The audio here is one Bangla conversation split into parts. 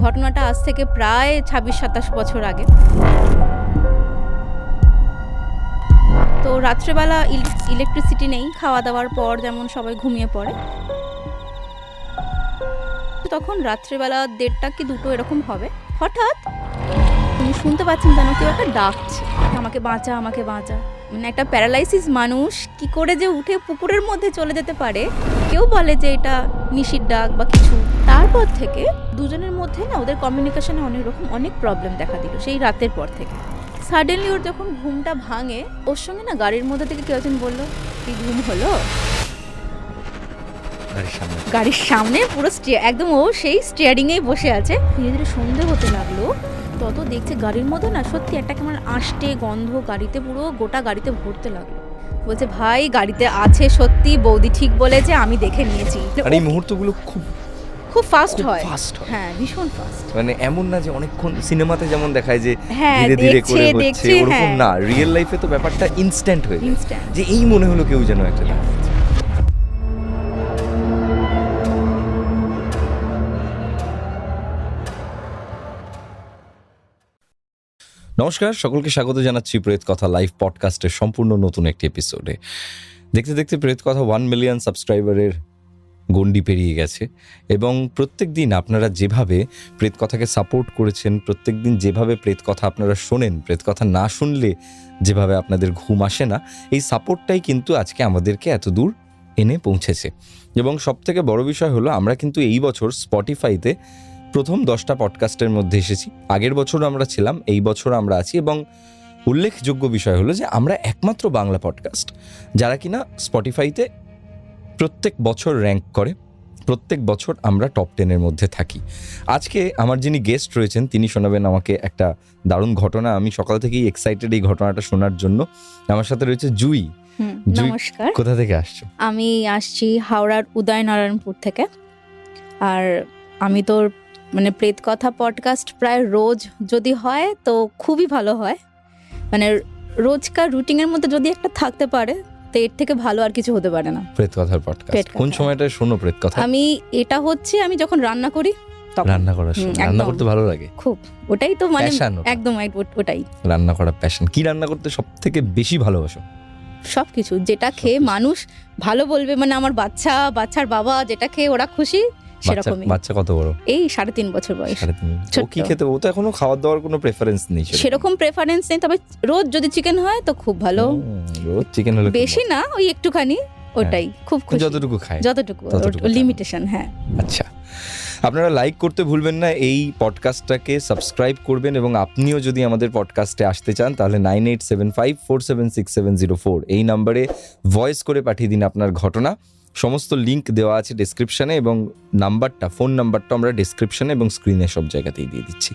ঘটনাটা আজ থেকে প্রায় ২৬-২৭ বছর আগে। তো রাত্রেবেলা ইলেকট্রিসিটি নেই, খাওয়া দাওয়ার পর যেমন সবাই ঘুমিয়ে পড়ে, তখন রাত্রেবেলা ১:৩০ কি ২টো এরকম হবে। হঠাৎ উনি শুনতে পাচ্ছেন যেন কেউ একটা ডাকছে, আমাকে বাঁচা, আমাকে বাঁচা। মানে একটা প্যারালাইসিস মানুষ কি করে যে উঠে পুকুরের মধ্যে চলে যেতে পারে, কেউ বলে যে এটা নিশির ডাক বা কিছু। তারপর থেকে দুজনের মধ্যে না ওদের কমিউনিকেশনে অনেক প্রবলেম দেখা দিল সেই রাতের পর থেকে। সাডেনলি ওর যখন ঘুমটা ভাঙে, ওর সঙ্গে না গাড়ির মধ্যে থেকে কেউ একজন বললো, কি ঘুম হলো? গাড়ির সামনে পুরো একদম ও সেই স্টিয়ারিংয়েই বসে আছে। ধীরে ধীরে সন্ধে হতে লাগলো, তত দেখছে গাড়ির মধ্যে না সত্যি একটা কেমন আষ্টে গন্ধ গাড়িতে, পুরো গোটা গাড়িতে ভরতে লাগলো। বলছে, ভাই গাড়িতে আছে সত্যি, বৌদি ঠিক বলেছে, আমি দেখে নিয়েছি। আর এই মুহূর্তগুলো খুব ফাস্ট হয়। হ্যাঁ, ভীষণ ফাস্ট। মানে এমন না যে অনেকক্ষণ সিনেমাতে যেমন দেখায় যে হ্যাঁ ধীরে ধীরে করে হচ্ছে, দেখছে, ওরকম না, রিয়েল লাইফে তো ব্যাপারটা ইনস্ট্যান্ট হয়ে যায়, ইনস্ট্যান্ট। যে এই মনে হলো কেউ যেন একটা নমস্কার, সকলকে স্বাগত জানাচ্ছি প্রেত কথা লাইভ পডকাস্টের সম্পূর্ণ নতুন একটি এপিসোডে। দেখতে দেখতে প্রেত কথা 1 মিলিয়ন সাবস্ক্রাইবারের গণ্ডি পেরিয়ে গেছে এবং প্রত্যেক দিন আপনারা যেভাবে প্রেত কথাকে সাপোর্ট করেছেন, প্রত্যেক দিন যেভাবে প্রেত কথা আপনারা শোনেন, প্রেত কথা না শুনলে যেভাবে আপনাদের ঘুম আসে না, এই সাপোর্টটাই কিন্তু আজকে আমাদেরকে এত দূর এনে পৌঁছেছে। এবং সবথেকে বড় বিষয় হলো, আমরা কিন্তু এই বছর স্পটিফাইতে প্রথম 10টা পডকাস্টের মধ্যে এসেছি। আগের বছর আমরা ছিলাম, এই বছর আমরা আছি। এবং উল্লেখযোগ্য বিষয় হলো যে আমরা একমাত্র বাংলা পডকাস্ট যারা কিনা স্পটিফাইতে প্রত্যেক বছর র্যাঙ্ক করে, প্রত্যেক বছর আমরা টপ 10-এর মধ্যে থাকি। আজকে আমার যিনি গেস্ট রয়েছেন তিনি শোনাবেন আমাকে একটা দারুণ ঘটনা। আমি সকাল থেকেই এক্সাইটেড এই ঘটনাটা শোনার জন্য। আমার সাথে রয়েছে জুই। নমস্কার। কোথা থেকে আসছো? আমি আসছি হাওড়ার উদয়নারায়ণপুর থেকে। আর আমি তো মানে প্রেত কথা পডকাস্ট প্রায় রোজ যদি হয় তো খুবই ভালো হয়। মানে রোজকার রুটিনের মধ্যে যদি একটা থাকতে পারে তো এর থেকে ভালো আর কিছু হতে পারে না। প্রেত কথার পডকাস্ট কোন সময়টা শোনো প্রেত কথা? আমি যখন রান্না করি তখন। রান্না করার সময়? রান্না করতে ভালো লাগে খুব, ওটাই তো মানে একদম ওটাই রান্না করার প্যাশন। কি রান্না করতে সব থেকে বেশি ভালোবাসো? সবকিছু, যেটা খেয়ে মানুষ ভালো বলবে, মানে আমার বাচ্চার বাবা যেটা খেয়ে ওরা খুশি, সেরকমই। বাচ্চা কত বড়? এই 3.5 বছর বয়স। ও কি খেতে? ও তো এখনো খাওয়ার দাওয়ার কোনো প্রেফারেন্স নেই, সেরকম প্রেফারেন্স নেই। তবে রোজ যদি চিকেন হয় তো খুব ভালো। রোজ চিকেন হলে বেশি না, ওই একটুখানি, ওটাই খুব খুশি। যতটুকু খায়, যতটুকু লিমিটেশন। হ্যাঁ, আচ্ছা। আপনারা লাইক করতে ভুলবেন না, এই পডকাস্টটাকে সাবস্ক্রাইব করবেন এবং আপনিও যদি আমাদের পডকাস্টে আসতে চান তাহলে 9875476704 এই নাম্বারে ভয়েস করে পাঠিয়ে দিন আপনার ঘটনা। সমস্ত লিঙ্ক দেওয়া আছে ডেসক্রিপশানে এবং ফোন নাম্বারটা আমরা ডেসক্রিপশানে এবং স্ক্রিনে সব জায়গাতেই দিয়ে দিচ্ছি।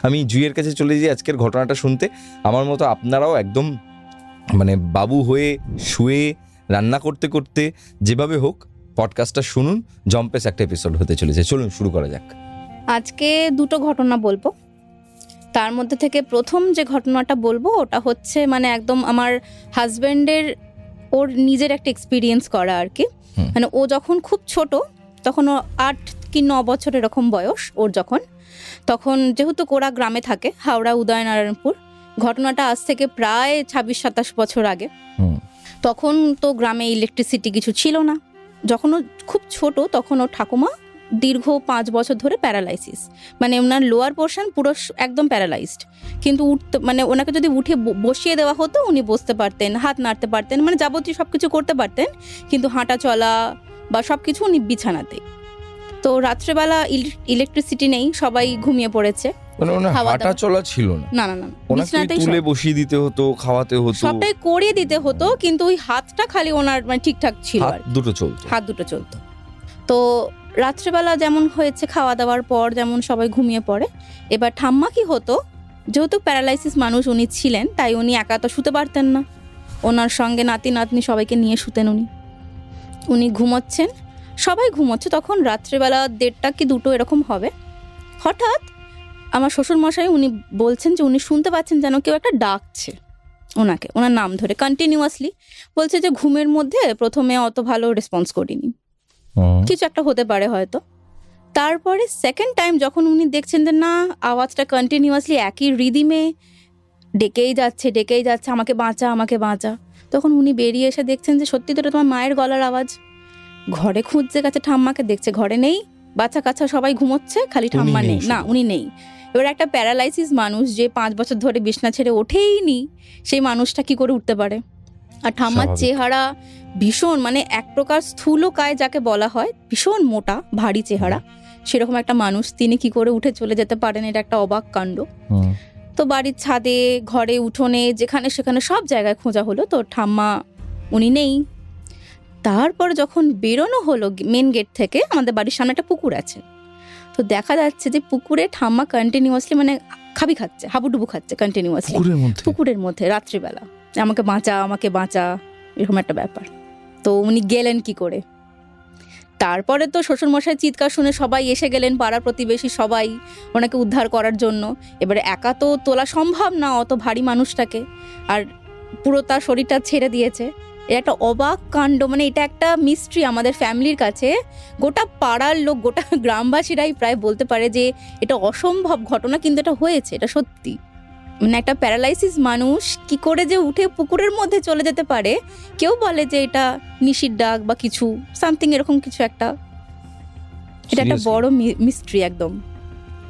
আমি জুইয়ের কাছে চলে যাই আজকের ঘটনাটা শুনতে। আমার মতো আপনারাও একদম মানে বাবু হয়ে শুয়ে রান্না করতে করতে যেভাবে হোক পডকাস্টটা শুনুন। জম্পেস একটা এপিসোড হতে চলেছে, চলুন শুরু করা যাক। আজকে দুটো ঘটনা বলবো। তার মধ্যে থেকে প্রথম যে ঘটনাটা বলবো ওটা হচ্ছে মানে একদম আমার হাজব্যান্ডের, ওর নিজের একটা এক্সপিরিয়েন্স করা আর কি। মানে ও যখন খুব ছোট, তখন ও 8 কি 9 বছর এরকম বয়স ওর, তখন যেহেতু ওরা গ্রামে থাকে, হাওড়া উদয়নারায়ণপুর। ঘটনাটা আজ থেকে প্রায় 26-27 বছর আগে। তখন তো গ্রামে ইলেকট্রিসিটি কিছু ছিল না। যখন ও খুব ছোট তখন ওর ঠাকুমা দীর্ঘ 5 বছর ধরে প্যারালাইসিস, মানে ওনার লোয়ার পোর্শন পুরো একদম প্যারালাইজড। কিন্তু মানে ওনাকে যদি উঠে বসিয়ে দেওয়া হতো উনি বসতে পারতেন, হাত নাড়তে পারতেন, মানে যাবতীয় সব কিছু করতে পারতেন, কিন্তু হাঁটা চলা বা সব কিছু উনি বিছানাতে। তো রাত্রেবেলা ইলেকট্রিসিটি নেই, সবাই ঘুমিয়ে পড়েছে। হাঁটা চলা ছিল না, বিছানাতেই তুলে বসিয়ে দিতে হতো, খাওয়াতে হতো, সবটাই করিয়ে দিতে হতো, কিন্তু ওই হাতটা খালি ওনার মানে ঠিকঠাক ছিল, হাত দুটো চলতো। তো রাত্রেবেলা যেমন হয়েছে, খাওয়া দাওয়ার পর যেমন সবাই ঘুমিয়ে পড়ে। এবার ঠাম্মা কি হতো, যেহেতু প্যারালাইসিস মানুষ উনি ছিলেন, তাই উনি একা তো শুতে পারতেন না, ওনার সঙ্গে নাতি নাতনি সবাইকে নিয়ে শুতেন। উনি ঘুমোচ্ছেন, সবাই ঘুমোচ্ছে, তখন রাত্রেবেলা 1:30 কি 2টো এরকম হবে। হঠাৎ আমার শ্বশুরমশাই উনি বলছেন যে উনি শুনতে পাচ্ছেন যেন কেউ একটা ডাকছে ওনাকে, ওনার নাম ধরে কন্টিনিউয়াসলি। বলছে যে ঘুমের মধ্যে প্রথমে অত ভালো রেসপন্স করিনি, কিছু একটা হতে পারে হয়তো। তারপরে সেকেন্ড টাইম যখন উনি দেখছেন যে না আওয়াজটা কন্টিনিউয়াসলি একই রিদিমে ডেকেই যাচ্ছে আমাকে বাঁচা, তখন উনি বেরিয়ে এসে দেখছেন যে সত্যি তো এটা তোমার মায়ের গলার আওয়াজ। ঘরে খুঁজতে গেছে, ঠাম্মাকে দেখছে ঘরে নেই, বাচ্চা কাচ্চা সবাই ঘুমোচ্ছে, খালি ঠাম্মা নেই, না উনি নেই। এবার একটা প্যারালাইসিস মানুষ যে 5 বছর ধরে বিছনা ছেড়ে ওঠেই নি, সেই মানুষটা কি করে উঠতে পারে? আর ঠাম্মার চেহারা ভীষণ মানে এক প্রকার স্থূলকায় যাকে বলা হয়, ভীষণ মোটা ভারী চেহারা, সেরকম একটা মানুষ, তিনি কি করে উঠে চলে যেতে পারেন? এটা একটা অবাক কাণ্ড। তো বাড়ির ছাদে, ঘরে, উঠোনে, যেখানে সেখানে সব জায়গায় খোঁজা হলো, তো ঠাম্মা উনি নেই। তারপর যখন বেরোনো হলো মেন গেট থেকে, আমাদের বাড়ির সামনে একটা পুকুর আছে, তো দেখা যাচ্ছে যে পুকুরে ঠাম্মা কন্টিনিউয়াসলি মানে খাচ্ছে, হাবুডুবু খাচ্ছে কন্টিনিউয়াসলি পুকুরের মধ্যে রাত্রিবেলা, আমাকে বাঁচা এরকম একটা ব্যাপার। তো উনি গেলেন কি করে? তারপরে তো শ্বশুরমশাই চিৎকার শুনে সবাই এসে গেলেন, পাড়া প্রতিবেশী সবাই ওনাকে উদ্ধার করার জন্য। এবারে একা তো তোলা সম্ভব না অত ভারী মানুষটাকে, আর পুরো তার শরীরটা ছেড়ে দিয়েছে। এটা একটা অবাক কাণ্ড, মানে এটা একটা মিস্ট্রি আমাদের ফ্যামিলির কাছে। গোটা পাড়ার লোক, গোটা গ্রামবাসীরাই প্রায় বলতে পারে যে এটা অসম্ভব ঘটনা, কিন্তু এটা হয়েছে, এটা সত্যি। মানে একটা প্যারালাইসিস মানুষ কি করে যে উঠে পুকুরের মধ্যে চলে যেতে পারে, কেউ বলে যে এটা নিশির ডাক বা কিছু সামথিং এরকম কিছু একটা। এটা একটা বড় মিস্ট্রি একদম।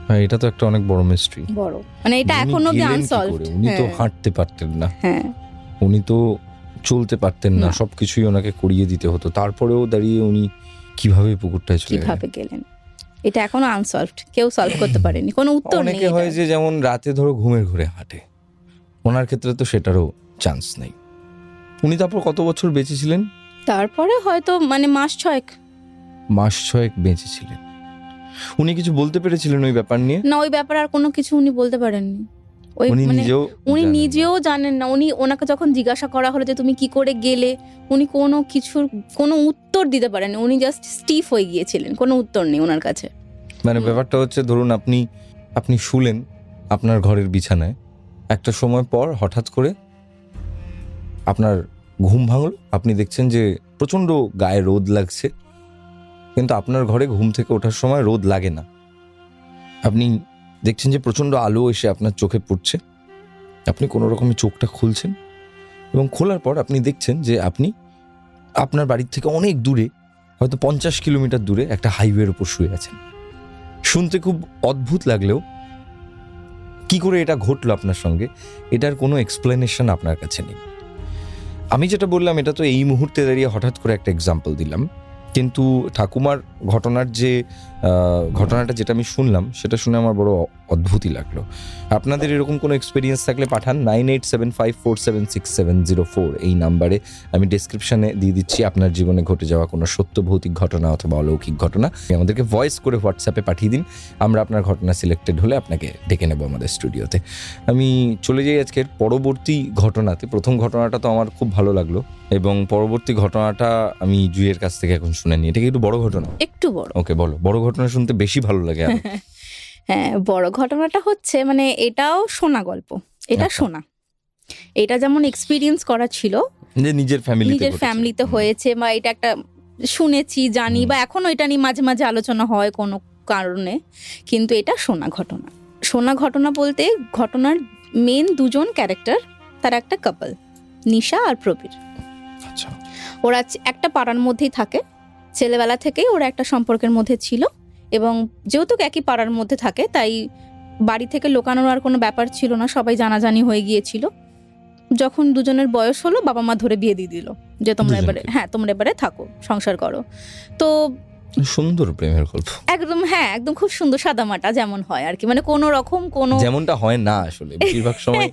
হ্যাঁ, এটা তো একটা অনেক বড় মিস্ট্রি, বড়, মানে এটা এখনো অবধি আনসলভড। উনি তো হাঁটতে পারতেন না, হ্যাঁ উনি তো চলতে পারতেন না, সবকিছুই ওনাকে করিয়ে দিতে হতো, তারপরেও দাঁড়িয়ে উনি কিভাবে পুকুরটায় কিভাবে গেলেন, এটা এখনো আনসলভড, কেউ সলভ করতে পারেনি, কোনো উত্তর নেই। অনেকে হয় যে যেমন রাতে ধরো ঘুমের ঘরে হাঁটে, ওনার ক্ষেত্রে তো সেটারও চান্স নেই। উনি তারপর কত বছর বেঁচে ছিলেন? তারপরে হয়তো মানে মাস 6 বেঁচে ছিলেন। উনি কিছু বলতে পেরেছিলেন ওই ব্যাপার নিয়ে? না, ওই ব্যাপার আর কোনো কিছু উনি বলতে পারেননি। উনি নিজেও জানেন না। ওনাকে যখন জিজ্ঞাসা করা হলো যে তুমি কি করে গেলে, উনি কোনো উত্তর দিতে পারেননি। উনি জাস্ট স্টিফ হয়ে গিয়েছিলেন, কোনো উত্তর নেই ওনার কাছে। মানে ব্যাপারটা হচ্ছে, ধরুন আপনি শুলেন আপনার ঘরের বিছানায়, একটা সময় পর হঠাৎ করে আপনার ঘুম ভাঙলো, আপনি দেখছেন যে প্রচন্ড গায়ে রোদ লাগছে, কিন্তু আপনার ঘরে ঘুম থেকে ওঠার সময় রোদ লাগে না। আপনি দেখছেন যে প্রচন্ড আলো এসে আপনার চোখে পড়ছে, আপনি কোনো রকমের চোখটা খুলছেন, এবং খোলার পর আপনি দেখছেন যে আপনি আপনার বাড়ির থেকে অনেক দূরে, হয়তো 50 কিলোমিটার দূরে একটা হাইওয়ের উপর শুয়ে আছেন। শুনতে খুব অদ্ভুত লাগলেও কি করে এটা ঘটলো আপনার সঙ্গে, এটার কোনো এক্সপ্লেনেশন আপনার কাছে নেই। আমি যেটা বললাম এটা তো এই মুহূর্তে দাঁড়িয়ে হঠাৎ করে একটা এক্সাম্পল দিলাম, কিন্তু ঠাকুমার ঘটনাটা যেটা আমি শুনলাম, সেটা শুনে আমার বড় অদ্ভুতই লাগলো। আপনাদের এরকম কোনো এক্সপিরিয়েন্স থাকলে পাঠান 9875476704 এই নাম্বারে। আমি ডেসক্রিপশনে দিয়ে দিচ্ছি আপনার জীবনে ঘটে যাওয়া কোনো সত্য ভৌতিক ঘটনা অথবা অলৌকিক ঘটনা। আমাদেরকে ভয়েস করে হোয়াটসঅ্যাপে পাঠিয়ে দিন, আমরা আপনার ঘটনা সিলেক্টেড হলে আপনাকে ডেকে নেব আমাদের স্টুডিওতে। আমি চলে যাই আজকের পরবর্তী ঘটনাতে। প্রথম ঘটনাটা তো আমার খুব ভালো লাগলো, এবং পরবর্তী ঘটনাটা আমি জুইয়ের কাছ থেকে এখন শুনে নিই। এটা কি একটু বড় ঘটনা? একটু বড়। ওকে, বলো। বড় ঘটনা শুনতে বেশি ভালো লাগে। হ্যাঁ, বড় ঘটনাটা হচ্ছে মানে এটাও শোনা গল্প, এটা শোনা, এটা যেমন এক্সপিরিয়েন্স করা ছিল যে নিজের ফ্যামিলিতে হয়েছে, বা এটা একটা শুনেছি জানি, বা এখনো এটা নিয়ে মাঝে মাঝে আলোচনা হয় কোনো কারণে, কিন্তু এটা শোনা ঘটনা বলতে ঘটনার মেন দুজন ক্যারেক্টার, তার একটা কাপল, নিশা আর প্রবীর। আচ্ছা, ওরা একটা পাড়ার মধ্যেই থাকে, ছেলেবেলা থেকেই ওরা একটা সম্পর্কের মধ্যে ছিল, এবং যেহেতু একই পাড়ার মধ্যে থাকে তাই বাড়ি থেকে লোকানোর আর কোনো ব্যাপার ছিল না, সবাই জানাজানি হয়ে গিয়েছিল। যখন দুজনের বয়স হলো, বাবা মা ধরে বিয়ে দিয়ে দিল যে তোমরা এবারে থাকো, সংসার করো। তো সুন্দর প্রেমের গল্প একদম, হ্যাঁ একদম খুব সুন্দর, সাদামাটা যেমন হয় আর কি, মানে কোনো রকম যেমনটা হয় না আসলে বেশিরভাগ সময়।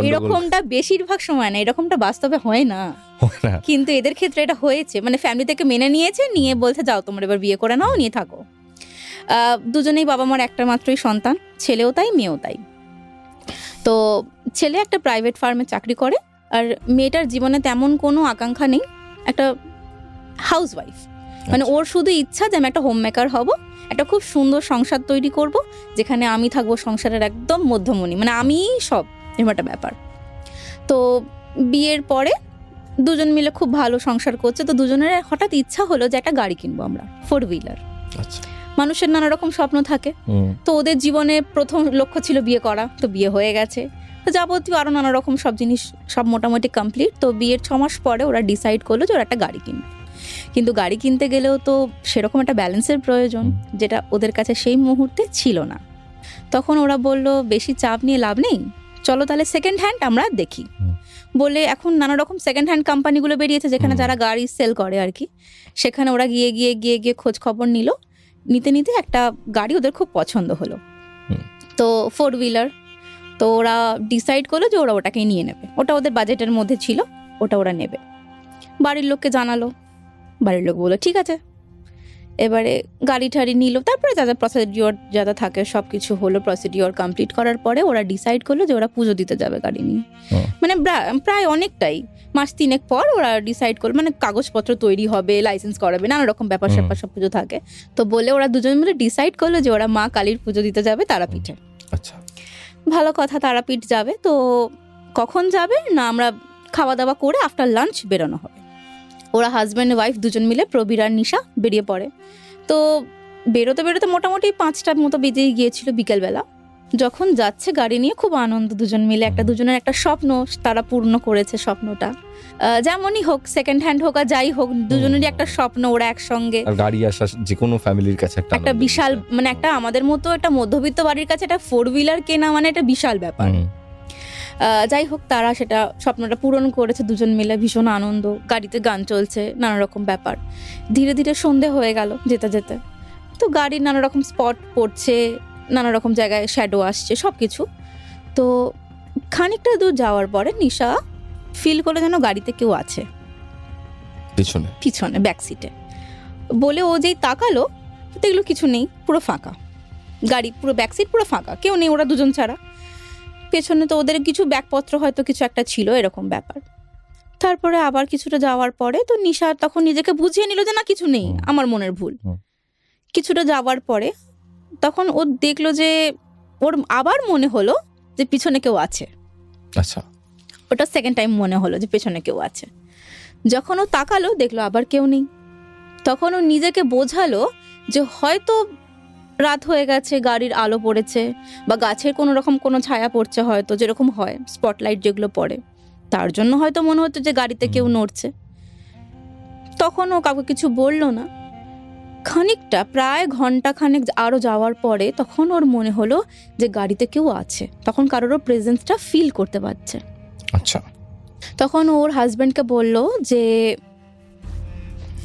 এরকমটা বেশিরভাগ সময় না, এরকমটা বাস্তবে হয় না, কিন্তু এদের ক্ষেত্রে এটা হয়েছে। মানে ফ্যামিলি থেকে মেনে নিয়ে বলছে যাও তোমরা এবার বিয়ে করে নাও, নিয়ে থাকো। দুজনেই বাবা মার একটা মাত্রই সন্তান, ছেলেও তাই মেয়েও তাই। তো ছেলে একটা প্রাইভেট ফার্মে চাকরি করে, আর মেয়েটার জীবনে তেমন কোনো আকাঙ্ক্ষা নেই, একটা হাউসওয়াইফ। মানে ওর শুধু ইচ্ছা যে আমি একটা হোম মেকার হব, একটা খুব সুন্দর সংসার তৈরি করব, যেখানে আমি থাকবো সংসারের একদম মধ্যমণি, মানে আমি সব, এরকম একটা ব্যাপার। তো বিয়ের পরে দুজন মিলে খুব ভালো সংসার করছে। তো দুজনের হঠাৎ ইচ্ছা হলো যে একটা গাড়ি কিনবো আমরা, 4 হুইলার। মানুষের নানা রকম স্বপ্ন থাকে। হুম, তো ওদের জীবনে প্রথম লক্ষ্য ছিল বিয়ে করা, তো বিয়ে হয়ে গেছে। তো যাবতীয় আরো নানা রকম সব জিনিস সব মোটামুটি কমপ্লিট। তো বিয়ের 6 মাস পরে ওরা ডিসাইড করলো যে ওরা একটা গাড়ি কিনবে। কিন্তু গাড়ি কিনতে গেলেও তো সেরকম একটা ব্যালেন্সের প্রয়োজন, যেটা ওদের কাছে সেই মুহূর্তে ছিল না। তখন ওরা বলল বেশি চাপ নিয়ে লাভ নেই, চলো তাহলে সেকেন্ড হ্যান্ড আমরা দেখি। বলে এখন নানা রকম সেকেন্ড হ্যান্ড কোম্পানিগুলো বেরিয়েছে যেখানে যারা গাড়ি সেল করে আর কি, সেখানে ওরা গিয়ে গিয়ে গিয়ে গিয়ে খোঁজ খবর নিল। নিতে নিতে একটা গাড়ি ওদের খুব পছন্দ হলো, তো 4 হুইলার। তো ওরা ডিসাইড করলো যে ওরা ওটাকে নিয়ে নেবে, ওটা ওদের বাজেটের মধ্যে ছিল, ওটা ওরা নেবে। বাড়ির লোককে জানালো, বাড়ির লোক বললো ঠিক আছে। এবারে গাড়ি ঠাড়ি নিল, তারপরে যা যা প্রসিডিওর যা যা থাকে সব কিছু হলো। প্রসিডিওর কমপ্লিট করার পরে ওরা ডিসাইড করলো যে ওরা পুজো দিতে যাবে গাড়ি নিয়ে। মানে প্রায় অনেকটাই মাস 3 পর ওরা ডিসাইড করলো, মানে কাগজপত্র তৈরি হবে, লাইসেন্স করাবে, নানা রকম ব্যাপার স্যাপার সব পুজো থাকে। তো বলে ওরা দুজন মিলে ডিসাইড করলো যে ওরা মা কালীর পুজো দিতে যাবে তারাপীঠে। আচ্ছা, ভালো কথা, তারাপীঠ যাবে। তো কখন যাবে না, আমরা খাওয়া দাওয়া করে আফটার লাঞ্চ বেরোনো হবে। ওরা হাজব্যান্ড ওয়াইফ দুজন মিলে, প্রবীর আর নিশা বেরিয়ে পড়ে। তো বেরোতে বেরোতে মোটামুটি 5টার মতো বেজেই গিয়েছিল বিকেলবেলা। যখন যাচ্ছে গাড়ি নিয়ে খুব আনন্দ, দুজন মিলে দুজনের একটা স্বপ্ন তারা পূর্ণ করেছে। স্বপ্নটা যেমনই হোক, সেকেন্ড হ্যান্ড হোক আর যাই হোক, দুজনেরই একটা স্বপ্ন ওরা একসঙ্গে। আর গাড়ি আসা যে কোনো ফ্যামিলির কাছে একটা বিশাল, মানে একটা আমাদের মতো একটা মধ্যবিত্ত বাড়ির কাছে একটা 4 হুইলার কেনা মানে একটা বিশাল ব্যাপার। যাই হোক, তারা সেটা স্বপ্নটা পূরণ করেছে দুজন মিলে, ভীষণ আনন্দ। গাড়িতে গান চলছে, নানা রকম ব্যাপার। ধীরে ধীরে সন্ধে হয়ে গেল যেতে যেতে। তো গাড়ির নানা রকম স্পট পড়ছে, নানা রকম জায়গায় শ্যাডো আসছে, সব কিছু। তো খানিকটা দূর যাওয়ার পরে নিশা ফিল করে যেন গাড়িতে কেউ আছে পিছনে ব্যাক সিটে। বলে ও যেই তাকালো, দেখলো কিছু নেই, পুরো ফাঁকা গাড়ি, পুরো ব্যাক সিট পুরো ফাঁকা, কেউ নেই, ওরা দুজন ছাড়া। পেছনে তো ওদের কিছু ব্যাগপত্র হয়তো কিছু একটা ছিল, এরকম ব্যাপার। তারপরে আবার কিছুটা যাওয়ার পরে তো নিশা তখন নিজেকে বুঝিয়ে নিল যে না কিছু নেই, আমার মনের ভুল। কিছুটা যাওয়ার পরে তখন ও দেখলো যে ওর আবার মনে হলো যে পিছনে কেউ আছে। আচ্ছা, ওটা সেকেন্ড টাইম মনে হলো যে পেছনে কেউ আছে। যখন ও তাকালো দেখলো আবার কেউ নেই। তখন ও নিজেকে বোঝালো যে হয়তো রাত হয়ে গেছে, গাড়ির আলো পড়েছে, বা গাছের কোনো রকম কোনো ছায়া পড়ছে, হয়তো যেরকম হয় স্পটলাইট যেগুলো পড়ে, তার জন্য হয়তো মনে হতো যে গাড়িতে কেউ নড়ছে। তখন ও কাউকে কিছু বললো না। খানিকটা প্রায় ঘন্টা খানেক আরো যাওয়ার পরে তখন ওর মনে হলো যে গাড়িতে কেউ আছে, তখন কারোর প্রেজেন্সটা ফিল করতে পারছে। আচ্ছা, তখন ওর হাজবেন্ডকে বললো যে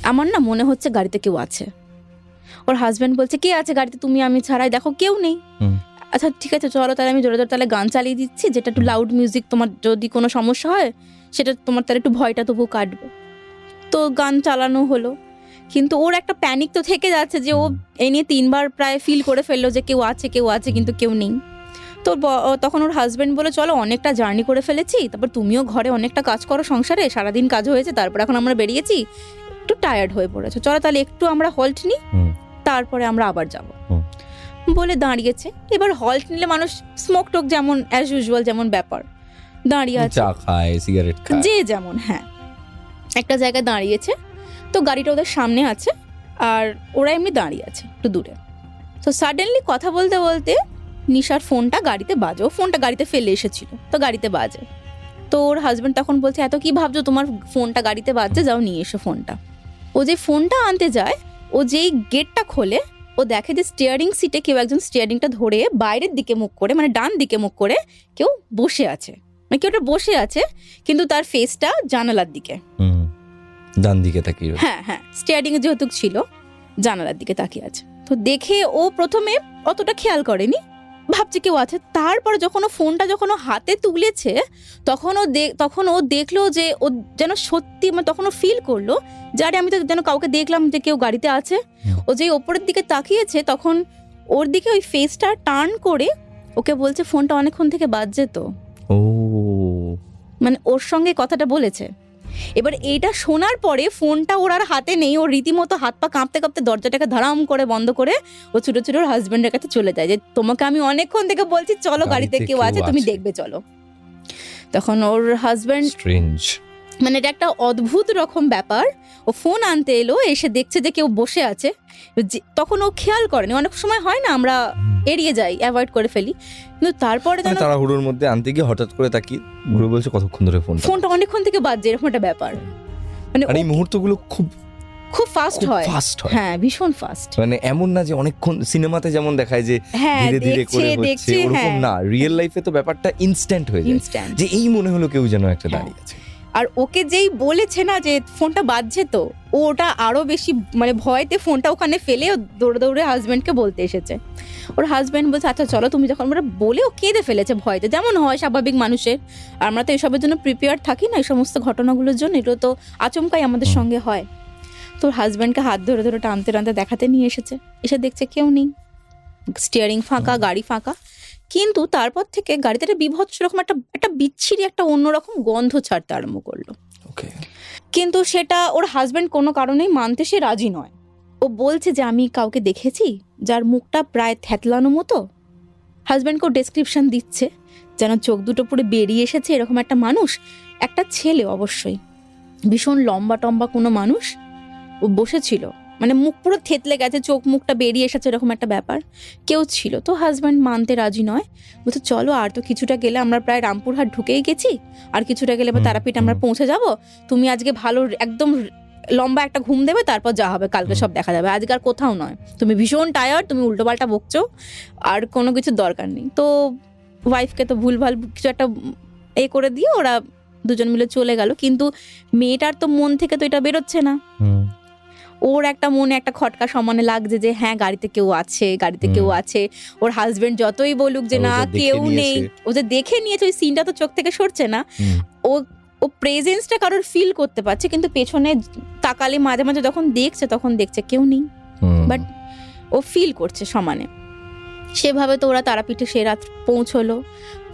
আমার না মনে হচ্ছে গাড়িতে কেউ আছে। ওর হাজবেন্ড বলছে কে আছে গাড়িতে, তুমি আমি ছাড়াই, দেখো কেউ নেই। আচ্ছা ঠিক আছে, চলো তাহলে আমি জোরে জোরে তাহলে গান চালিয়ে দিচ্ছি, যেটা একটু লাউড মিউজিক, তোমার যদি কোনো সমস্যা হয় সেটা তোমার তাহলে একটু ভয়টা তবু কাটবে। তো গান চালানো হলো, কিন্তু ওর একটা প্যানিক তো থেকে যাচ্ছে যে ও এই নিয়ে 3বার প্রায় ফিল করে ফেললো যে কেউ আছে কেউ আছে, কিন্তু কেউ নেই। তো তখন ওর হাজবেন্ড বলে চলো অনেকটা জার্নি করে ফেলেছি, তারপর তুমিও ঘরে অনেকটা কাজ করো, সংসারে সারাদিন কাজ হয়েছে, তারপর এখন আমরা বেরিয়েছি, একটু টায়ার্ড হয়ে পড়েছো, চলো তাহলে একটু আমরা হল্ট নিই, তারপরে আমরা আবার যাব বলে দাঁড়িয়েছে। এবার হল্ট নিলে মানুষ স্মোক টোক যেমন অ্যাজ ইউজুয়াল যেমন ব্যাপার, দাঁড়িয়ে আছে, চা খায়, সিগারেট খায়, যে যেমন, হ্যাঁ একটা জায়গায় দাঁড়িয়েছে। তো গাড়িটা ওদের সামনে আছে আর ওরা এমনি দাঁড়িয়ে আছে একটু দূরে। তো সাডেনলি কথা বলতে বলতে নিশার ফোনটা গাড়িতে বাজে, ও ফোনটা গাড়িতে ফেলে এসেছিল, তো গাড়িতে বাজে। তো ওর হাজবেন্ড তখন বলছে এত কি ভাবছো, তোমার ফোনটা গাড়িতে বাজছে, যাও নিয়ে এসো ফোনটা। ও যে ফোনটা আনতে যায়, ও যেই গেটটা খোলে ও দেখে যে স্টিয়ারিং সিটে কেউ একজন স্টিয়ারিংটা ধরে বাইরের দিকে মুখ করে, মানে ডান দিকে মুখ করে কেউ বসে আছে, মানে কেউ বসে আছে কিন্তু তার ফেসটা জানালার দিকে, ডান দিকে তাকিয়ে। হ্যাঁ হ্যাঁ, স্টিয়ারিং এ যেহেতু ছিল জানালার দিকে তাকিয়ে আছে। তো দেখে ও প্রথমে অতটা খেয়াল করেনি, ভাবছে কেউ আছে। তারপরে যখন ও ফোনটা যখন ও হাতে তুলেছে তখন ও দেখলো যে ও যেন সত্যি, মানে তখন ও ফিল করলো যে আরে আমি তো যেন কাউকে দেখলাম যে কেউ গাড়িতে আছে। ও যে ওপরের দিকে তাকিয়েছে তখন ওর দিকে ওই ফেসটা টার্ন করে ওকে বলছে ফোনটা অনেকক্ষণ থেকে বাজছে তো, ও মানে ওর সঙ্গে কথাটা বলেছে। এবার এইটা শোনার পরে ফোনটা ওর আর হাতে নেই, ওর রীতিমতো হাত পা কাঁপতে কাঁপতে দরজাটাকে ধারাম করে বন্ধ করে ও ছুটো ছুটো ওর হাজবেন্ডের কাছে চলে যায় যে তোমাকে আমি অনেকক্ষণ থেকে বলছি চলো গাড়িতে কেউ আছে, তুমি দেখবে চলো। তখন ওর হাজবেন্ড মানে এটা একটা অদ্ভুত রকম ব্যাপার। ও ফোন আনতে এলো, এসে দেখছে যে কেউ বসে আছে, তখন ও খেয়াল করেনি। অনেক সময় হয় না আমরা এড়িয়ে যাই, অ্যাভয়েড করে ফেলি, কিন্তু তারপরে মানে তাড়াহুড়োর মধ্যে আনতে গিয়ে হঠাৎ করে তাকিয়ে ঘুরে বলছে কতক্ষণ ধরে ফোনটা অনেকক্ষণ থেকে বাজছে, এরকম একটা ব্যাপার। মানে এই মুহূর্তগুলো খুব ফাস্ট হয়। হ্যাঁ, ভীষণ ফাস্ট। মানে এমন না যে অনেকক্ষণ সিনেমাতে যেমন দেখায় যে ধীরে ধীরে করে হচ্ছে, ওরকম না। রিয়েল লাইফে তো ব্যাপারটা ইনস্ট্যান্ট হয়ে যায়, যে এই মনে হলো কেউ যেন একটা দাঁড়িয়ে আছে। আর ওকে যেই বলেছে না যে ফোনটা বাজছে, তো ওটা আরো বেশি মানে ভয়তে ফোনটা ওখানে ফেলে দৌড়ে দৌড়ে হাজবেন্ডকে বলতে এসেছে। ওর হাজবেন্ড বলছে আচ্ছা চলো তুমি যখন, আমরা বলে ও কেঁদে ফেলেছে ভয়তে, যেমন হয় স্বাভাবিক মানুষের। আর আমরা তো এসবের জন্য প্রিপেয়ার থাকি না, এই সমস্ত ঘটনাগুলোর জন্য। এগুলো তো আচমকাই আমাদের সঙ্গে হয়। তোর হাজবেন্ডকে হাত ধরে ধরে টানতে টানতে দেখাতে নিয়ে এসেছে, এসে দেখছে কেউ নেই, স্টিয়ারিং ফাঁকা, গাড়ি ফাঁকা। কিন্তু তারপর থেকে গাড়িতে একটা বিভৎস রকম একটা বিচ্ছিরি একটা অন্যরকম গন্ধ ছাড়তে আরম্ভ করলো। কিন্তু সেটা ওর হাজবেন্ড কোনো কারণেই মানতে সে রাজি নয়। ও বলছে যে আমি কাউকে দেখেছি যার মুখটা প্রায় থ্যাতলানো মতো। হাজবেন্ডকেও ডেসক্রিপশন দিচ্ছে, যেন চোখ দুটো পুরো বেরিয়ে এসেছে এরকম একটা মানুষ। একটা ছেলে অবশ্যই, ভীষণ লম্বা টম্বা কোনো মানুষ। ও বসেছিল, মানে মুখ পুরো থেতলে গেছে, চোখ মুখটা বেরিয়ে এসেছে এরকম একটা ব্যাপার। কেউ ছিল। তো হাজব্যান্ড মানতে রাজি নয়, বলছে চলো আর তো কিছুটা গেলে, আমরা প্রায় রামপুরহাট ঢুকেই গেছি, আর কিছুটা গেলে বা তারাপীঠ আমরা পৌঁছে যাব। তুমি আজকে ভালো একদম লম্বা একটা ঘুম দেবে, তারপর যা হবে কালকে সব দেখা যাবে, আজকে আর কোথাও নয়। তুমি ভীষণ টায়ার্ড, তুমি উল্টোপাল্টা বকছো, আর কোনো কিছু দরকার নেই। তো ওয়াইফকে তো ভুলভাল কিছু একটা করে দিয়ে ওরা দুজন মিলে চলে গেল। কিন্তু মেয়েটার তো মন থেকে তো এটা বেরোচ্ছে না। ওর একটা মনে একটা খটকা সমানে লাগছে যে হ্যাঁ গাড়িতে কেউ আছে, গাড়িতে কেউ আছে। ওর হাজবেন্ড যতই বলুক যে না কেউ নেই, ও যে দেখে নিয়েছে, ওই সিনটা তো চোখ থেকে সরছে না। ও প্রেজেন্সটা কারোর ফিল করতে পারছে, কিন্তু পেছনে তাকালে মাঝে মাঝে যখন দেখছে কেউ নেই, বাট ও ফিল করছে সমানে। সেভাবে তো ওরা তারাপীঠে সে রাত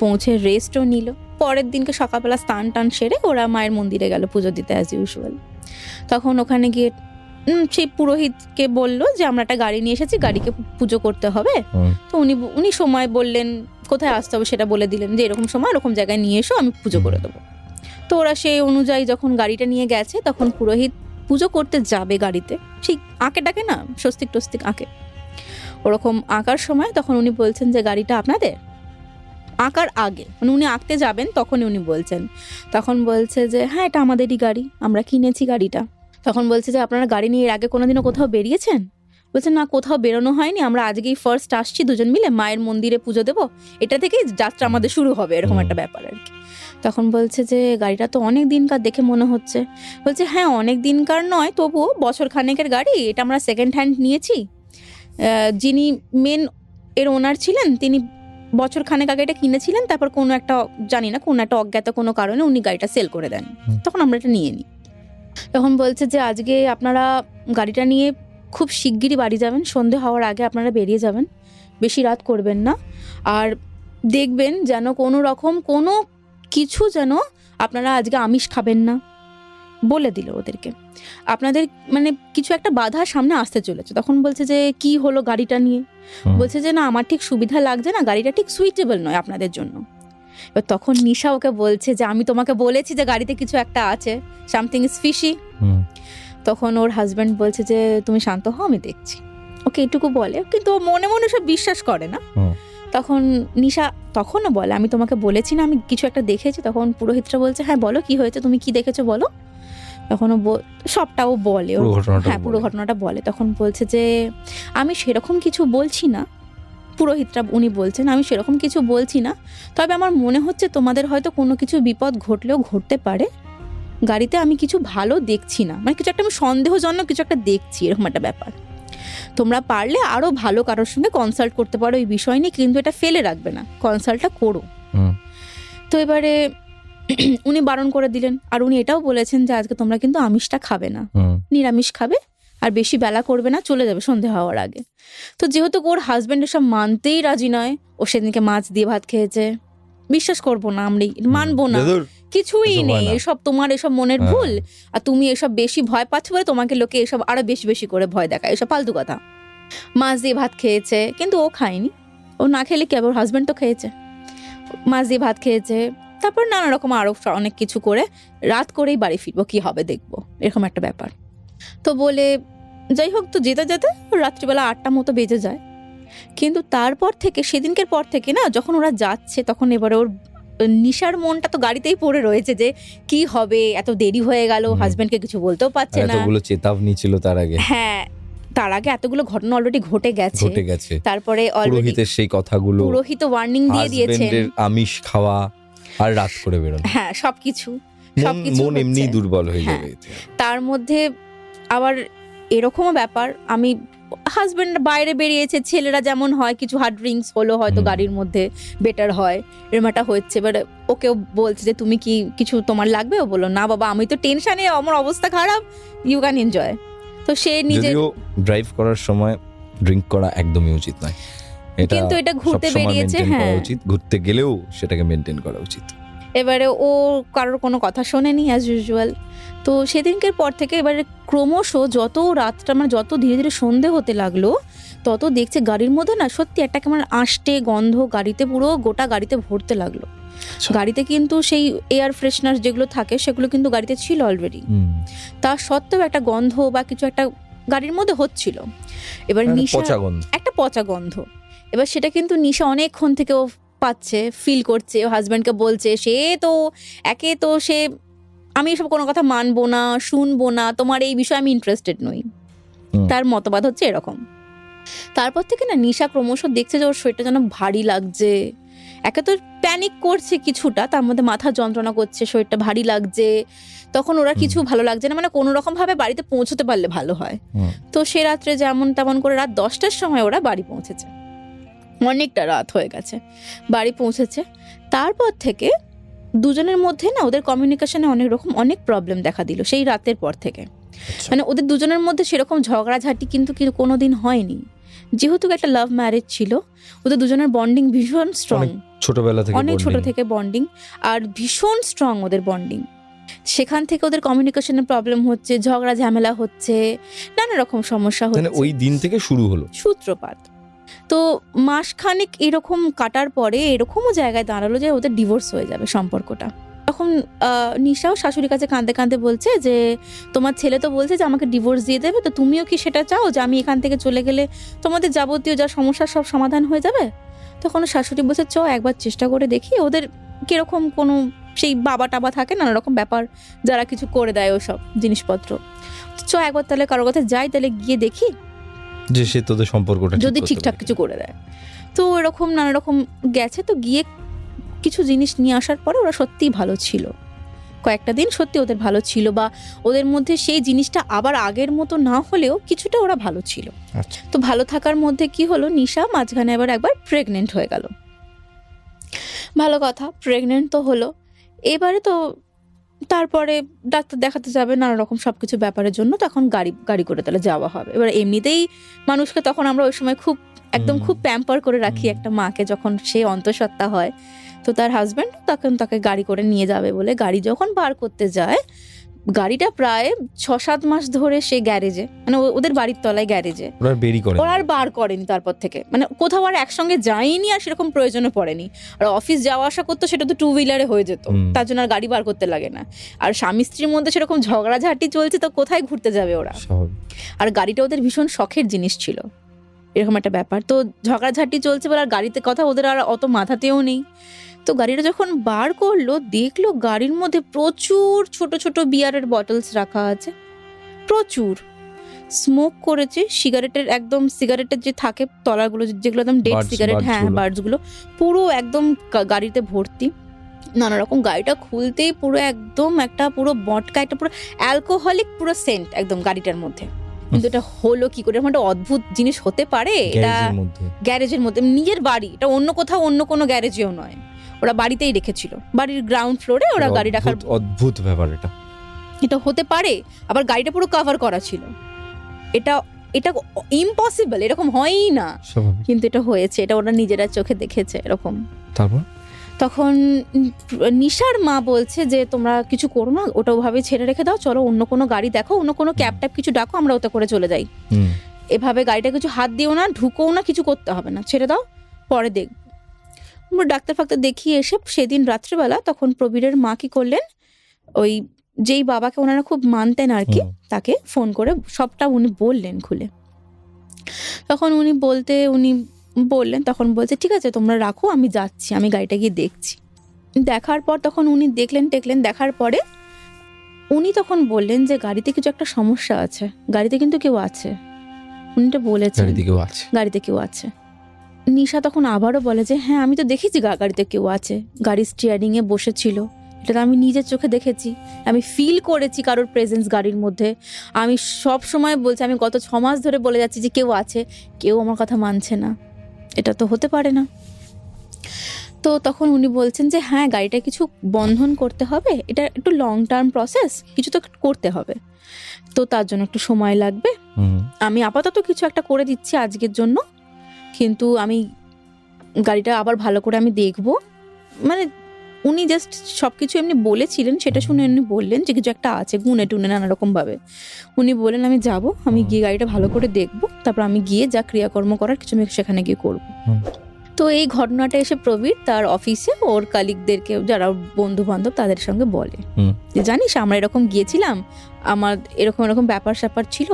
পৌঁছে রেস্টও নিল। পরের দিনকে সকালবেলা স্নান টান সেরে ওরা মায়ের মন্দিরে গেল পুজো দিতে অ্যাজ ইউজুয়াল। তখন ওখানে গিয়ে সেই পুরোহিতকে বললো যে আমরা একটা গাড়ি নিয়ে এসেছি, গাড়িকে পুজো করতে হবে। তো উনি সময় বললেন, কোথায় আসতে হবে সেটা বলে দিলেন, যে এরকম সময় এরকম জায়গায় নিয়ে এসো, আমি পুজো করে দেবো। তো ওরা সেই অনুযায়ী যখন গাড়িটা নিয়ে গেছে, তখন পুরোহিত পুজো করতে যাবে গাড়িতে, সেই আঁকে ডাকে না, স্বস্তিক টস্তিক আঁকে, ওরকম আঁকার সময় তখন উনি বলছেন যে গাড়িটা আপনাদের। আঁকার আগে মানে উনি আঁকতে যাবেন তখনই উনি বলছেন, তখন বলছে যে হ্যাঁ এটা আমাদেরই গাড়ি, আমরা কিনেছি গাড়িটা। তখন বলছে যে আপনারা গাড়ি নিয়ে এর আগে কোনোদিনও কোথাও বেরিয়েছেন? বলছে না, কোথাও বেরোনো হয়নি, আমরা আজকেই ফার্স্ট আসছি দুজন মিলে মায়ের মন্দিরে পুজো দেবো, এটা থেকেই যাত্রা আমাদের শুরু হবে, এরকম একটা ব্যাপার আর কি। তখন বলছে যে গাড়িটা তো অনেক দিনকার দেখে মনে হচ্ছে। বলছে হ্যাঁ অনেক দিনকার নয়, তবুও বছর খানেকের গাড়ি, এটা আমরা সেকেন্ড হ্যান্ড নিয়েছি। যিনি মেন এর ওনার ছিলেন তিনি বছর খানেক আগে এটা কিনেছিলেন, তারপর কোনো একটা জানি না কোনো একটা অজ্ঞাত কোনো কারণে উনি গাড়িটা সেল করে দেন, তখন আমরা এটা নিয়ে নিই। তখন বলছে যে আজকে আপনারা গাড়িটা নিয়ে খুব শিগগিরই বাড়ি যাবেন, সন্ধে হওয়ার আগে আপনারা বেরিয়ে যাবেন, বেশি রাত করবেন না। আর দেখবেন যেন কোনো রকম কোনো কিছু যেন আপনারা আজকে আমিষ খাবেন না, বলে দিল ওদেরকে। আপনাদের মানে কিছু একটা বাধা সামনে আসতে চলেছে। তখন বলছে যে কি হলো গাড়িটা নিয়ে? বলছে যে না আমার ঠিক সুবিধা লাগছে না, গাড়িটা ঠিক সুইটেবল নয় আপনাদের জন্য। এবার তখন নিশা ওকে বলছে যে আমি তোমাকে বলেছি যে গাড়িতে কিছু একটা আছে, সামথিং ইজ ফিশি। তখন ওর হাজব্যান্ড বলছে যে তুমি শান্ত হও, আমি দেখছি। ওকে এটুকু বলে, কিন্তু মনে মনে সব বিশ্বাস করে না। তখন নিশা তখনও বলে আমি তোমাকে বলেছি না আমি কিছু একটা দেখেছি। তখন পুরোহিতরা বলছে হ্যাঁ বলো কি হয়েছে, তুমি কি দেখেছো বলো। তখন সবটাও বলে, হ্যাঁ পুরো ঘটনাটা বলে। তখন বলছে যে আমি সেরকম কিছু বলছি না, পুরোহিতরা উনি বলছেন আমি সেরকম কিছু বলছি না, তবে আমার মনে হচ্ছে তোমাদের হয়তো কোনো কিছু বিপদ ঘটলেও ঘটতে পারে, গাড়িতে আমি কিছু ভালো দেখছি না, মানে কিছু একটা আমি সন্দেহজনক কিছু একটা দেখছি, এরকম একটা ব্যাপার। তোমরা পারলে আরো ভালো কারোর সঙ্গে কনসাল্ট করতে পারো এই বিষয় নিয়ে, কিন্তু এটা ফেলে রাখবে না, কনসাল্টটা করো। তো এবারে উনি বারণ করে দিলেন। আর উনি এটাও বলেছেন যে আজকে তোমরা কিন্তু আমিষটা খাবে না, নিরামিষ খাবে, আর বেশি বেলা করবে না, চলে যাবে সন্ধে হওয়ার আগে। তো যেহেতু ওর হাজব্যান্ড এসব মানতেই রাজি নয়, ও সেদিনকে মাছ দিয়ে ভাত খেয়েছে, বিশ্বাস করবো না, আমরা মানবো না, কিছুই নেই, এসব তোমার এসব মনের ভুল, আর তুমি এসব বেশি ভয় পাচ্ছ বলে তোমাকে লোকে এসব আরো বেশি বেশি করে ভয় দেখায়, এসব ফালতু কথা। মাছ দিয়ে ভাত খেয়েছে, কিন্তু ও খায়নি, ও না খেলে কি, ওর হাজব্যান্ড তো খেয়েছে, মাছ দিয়ে ভাত খেয়েছে, তারপর নানা রকম আরো অনেক কিছু করে রাত করেই বাড়ি ফিরবো, কি হবে দেখবো, এরকম একটা ব্যাপার। তো বলে যাই হোক, তো যেতে যেতে রাত্রিবেলা 8টা মতো বেজে যায়। কিন্তু তারপর থেকে, সেদিনকের পর থেকে না, যখন ওরা যাচ্ছে তখন এবারে ওর নিশার মনটা তো গাড়িতেই পড়ে রয়েছে যে কি হবে, এত দেরি হয়ে গেল, হাজবেন্ডকে কিছু বলতেও পারছে না। এতগুলো চেতাবনী ছিল তার আগে। হ্যাঁ, তার আগে এতগুলো ঘটনা অলরেডি ঘটে গেছে। তারপরে পুরোহিতের সেই কথাগুলো, পুরোহিত ওয়ার্নিং দিয়ে দিয়েছেন, হাজবেন্ডের আমিষ খাওয়া আর রাত করে বেরোনো, হ্যাঁ সবকিছু মন এমনি হচ্ছে। দুর্বল হয়ে হ্যাঁ, যাবে। তার মধ্যে আবার এরকমও ব্যাপার, আমি হাজবেন্ড বাইরে বেরিয়েছে, ছেলেরা যেমন হয় কিছু হার্ড ড্রিঙ্কস হলো হয়তো গাড়ির মধ্যে, বেটার হয়, এরকম একটা হচ্ছে। এবার ওকেও বলছে যে তুমি কি কিছু তোমার লাগবে, ও বললো না বাবা আমি তো টেনশনে, আমার অবস্থা খারাপ, ইউ ক্যান এনজয়। তো সে নিজে, যদিও ড্রাইভ করার সময় ড্রিঙ্ক করা একদমই উচিত নয়, কিন্তু এটা ঘুরতে বেরিয়েছে, হ্যাঁ উচিত, ঘুরতে গেলেও সেটাকে মেনটেন করা উচিত। এবারে ও কারোর কোনো কথা শোনেনি অ্যাজ ইউজুয়াল। তো সেদিনকের পর থেকে এবারে ক্রমশ যত রাতটা, মানে যত ধীরে ধীরে সন্ধে হতে লাগলো, তত দেখছে গাড়ির মধ্যে না সত্যি একটা কেমন আষ্টে গন্ধ গাড়িতে, পুরো গোটা গাড়িতে ভরতে লাগলো। গাড়িতে কিন্তু সেই এয়ার ফ্রেশনার যেগুলো থাকে সেগুলো কিন্তু গাড়িতে ছিল অলরেডি, তা সত্ত্বেও একটা গন্ধ বা কিছু একটা গাড়ির মধ্যে হচ্ছিল। এবার নিশা একটা পচা গন্ধ, এবার সেটা কিন্তু নিশা অনেকক্ষণ থেকে ও পাচ্ছে, ফিল করছে, হাজব্যান্ডকে বলছে, সে তো একে তো সে, আমি এসব কোনো কথা মানবো না, শুনবো না, তোমার এই বিষয়ে আমি ইন্টারেস্টেড নই, তার মতবাদ হচ্ছে এরকম। তারপর থেকে না নিশা ক্রমশ দেখছে যে ওর শরীরটা যেন ভারী লাগছে, একে তো প্যানিক করছে কিছুটা, তার মধ্যে মাথা যন্ত্রণা করছে, শরীরটা ভারী লাগছে। তখন ওরা কিছু ভালো লাগছে না, মানে কোনো রকম ভাবে বাড়িতে পৌঁছতে পারলে ভালো হয়। তো সে রাত্রে যেমন তেমন করে রাত 10টার সময় ওরা বাড়ি পৌঁছেছে, অনেকটা রাত হয়ে গেছে, বাড়ি পৌঁছেছে। তারপর থেকে দুজনের মধ্যে না ওদের কমিউনিকেশনে অনেক প্রবলেম দেখা দিল সেই রাতের পর থেকে। মানে ওদের দুজনের মধ্যে সেরকম ঝগড়াঝাটি কিন্তু কোনোদিন হয়নি, যেহেতু একটা লাভ ম্যারেজ ছিল। ওদের দুজনের বন্ডিং ভীষণ স্ট্রং, ছোটবেলা থেকে, অনেক ছোট থেকে বন্ডিং, আর ভীষণ স্ট্রং ওদের বন্ডিং। সেখান থেকে ওদের কমিউনিকেশনের প্রবলেম হচ্ছে, ঝগড়া ঝামেলা হচ্ছে, নানা রকম সমস্যা হচ্ছে, ওই দিন থেকে শুরু হলো সূত্রপাত। তো মাসখানেক এরকম কাটার পরে এরকমও জায়গায় দাঁড়ালো যে ওদের ডিভোর্স হয়ে যাবে সম্পর্কটা। তখন নিশাও শাশুড়ির কাছে কাঁদতে কাঁদতে বলছে যে তোমার ছেলে তো বলছে যে আমাকে ডিভোর্স দিয়ে দেবে, তো তুমিও কি সেটা চাও যে আমি এখান থেকে চলে গেলে তোমাদের যাবতীয় যা সমস্যার সব সমাধান হয়ে যাবে? তখন শাশুড়ি বলছে চ একবার চেষ্টা করে দেখি, ওদের কিরকম কোনো সেই বাবা টাবা থাকে, নানা রকম ব্যাপার, যারা কিছু করে দেয় ওসব জিনিসপত্র, চ একবার তাহলে কারোর কাছে যাই, তাহলে গিয়ে দেখি যে সে তোদের সম্পর্কটা যদি ঠিকঠাক কিছু করে দেয়। তো এরকম নানা রকম গেছে, তো গিয়ে কিছু জিনিস নিয়ে আসার পরে ওরা সত্যিই ভালো ছিল, কয়েকটা দিন সত্যি ওদের ভালো ছিল, বা ওদের মধ্যে সেই জিনিসটা আবার আগের মতো না হলেও কিছুটা ওরা ভালো ছিল। তো ভালো থাকার মধ্যে কি হলো, নিশা মাঝখানে একবার প্রেগনেন্ট হয়ে গেল। ভালো কথা, প্রেগনেন্ট তো হলো, এবারে তো তারপরে ডাক্তার দেখাতে যাবে, নানা রকম সবকিছু ব্যাপারের জন্য তখন গাড়ি করে তাহলে যাওয়া হবে। এবার এমনিতেই মানুষকে তখন আমরা ওই সময় খুব প্যাম্পার করে রাখি একটা মাকে, যখন সে অন্তঃসত্ত্বা হয়। তো তার হাজব্যান্ড তখন তাকে গাড়ি করে নিয়ে যাবে বলে গাড়ি যখন বার করতে যায়, গাড়িটা প্রায় 6-7 মাস ধরে সে গ্যারেজে, মানে ওদের বাড়ির তলায় গ্যারেজে, ওরা আর বার করেনি তারপর থেকে, মানে কোথাও আর একসঙ্গে যায়নি, আর সেরকম প্রয়োজনে পড়েনি। আর অফিস যাওয়া আসা করতো সেটা তো 2 হুইলারে হয়ে যেত, তার জন্য আর গাড়ি বার করতে লাগে না। আর স্বামী স্ত্রীর মধ্যে সেরকম ঝগড়াঝাটি চলছে, তো কোথায় ঘুরতে যাবে ওরা? আর গাড়িটা ওদের ভীষণ শখের জিনিস ছিল, এরকম একটা ব্যাপার। তো ঝগড়াঝাটি চলছে বলে আর গাড়িতে কথা ওদের আর অত মাথাতেও নেই। তো গাড়িটা যখন বার করলো, দেখলো গাড়ির মধ্যে প্রচুর ছোট ছোট বিয়ারের বটলস রাখা আছে, প্রচুর স্মোক করেছে, সিগারেটের যে থাকে তলাগুলো, যেগুলো একদম ডেড সিগারেট, হ্যাঁ বার্ডসগুলো পুরো একদম গাড়িতে ভর্তি। নানা রকম, গাড়িটা খুলতেই পুরো একদম একটা পুরো বটকা, একটা পুরো অ্যালকোহলিক পুরো সেন্ট একদম গাড়িটার মধ্যে। কিন্তু এটা হলো কি করে, একটা অদ্ভুত জিনিস হতে পারে। এটা গ্যারেজের মধ্যে, নিজের বাড়ি, এটা অন্য কোথাও অন্য কোনো গ্যারেজেও নয়, ওরা বাড়িতেই রেখেছিল, বাড়ির গ্রাউন্ড ফ্লোরে ওরা গাড়ি রাখার। অদ্ভুত ব্যাপার এটা হতে পারে। আবার গাড়িটা পুরো কভার করা ছিল, এটা ইম্পসিবল, এরকম হয়ই না, কিন্তু এটা হয়েছে, এটা ওরা নিজেরা চোখে দেখেছে এরকম। তারপর তখন নিশার মা বলছে যে তোমরা কিছু করো না, ওটা ওভাবে ছেড়ে রেখে দাও, চলো অন্য কোনো গাড়ি দেখো, অন্য কোনো ক্যাব ট্যাব কিছু ডাকো, আমরা ওটা করে চলে যাই। এভাবে গাড়িটা কিছু হাত দিও না, ঢুকোও না, কিছু করতে হবে না, ছেড়ে দাও, পরে দেখব। ডাক্তার ফাক্তার দেখিয়ে এসে সেদিন রাত্রেবেলা তখন প্রবীরের মা কি করলেন, ওই যেই বাবাকে ওনারা খুব মানতেন আর কি, তাকে ফোন করে সবটা উনি বললেন খুলে। তখন উনি বললেন, তখন বলছে ঠিক আছে তোমরা রাখো, আমি যাচ্ছি, আমি গাড়িটা গিয়ে দেখছি। দেখার পর তখন উনি দেখলেন, দেখার পরে উনি তখন বললেন যে গাড়িতে কিছু একটা সমস্যা আছে, গাড়িতে কিন্তু কেউ আছে, উনি তো বলেছেন গাড়িতে কেউ আছে। নিশা তখন আবারও বলে যে হ্যাঁ আমি তো দেখেছি গাড়িতে কেউ আছে, গাড়ির স্টিয়ারিং এ বসেছিল, এটা তো আমি নিজের চোখে দেখেছি, আমি ফিল করেছি কারোর প্রেজেন্স গাড়ির মধ্যে। আমি সব সময় বলছি, আমি গত 6 মাস ধরে বলে যাচ্ছি যে কেউ আছে, কেউ আমার কথা মানছে না, এটা তো হতে পারে না। তো তখন উনি বলছেন যে হ্যাঁ গাড়িটা কিছু বন্ধন করতে হবে, এটা একটু লং টার্ম প্রসেস, কিছু তো করতে হবে, তো তার জন্য একটু সময় লাগবে। আমি আপাতত কিছু একটা করে দিচ্ছি আজকের জন্য, কিন্তু আমি গাড়িটা আবার ভালো করে আমি দেখবো। মানে উনি জাস্ট সবকিছু এমনি বলেছিলেন, সেটা শুনে উনি বললেন যে কিছু একটা আছে, গুনে টুনে নানা রকম ভাবে উনি বললেন আমি যাব, আমি গিয়ে গাড়িটা ভালো করে দেখবো, তারপর আমি গিয়ে যা ক্রিয়াকর্ম করার কিছু আমি সেখানে গিয়ে করবো। তো এই ঘটনাটা এসে প্রবীর তার অফিসে ওর কালিগদেরকে, যারা বন্ধু বান্ধব তাদের সঙ্গে বলে যে জানিস আমরা এরকম গিয়েছিলাম, আমার এরকম ব্যাপার স্যাপার ছিল,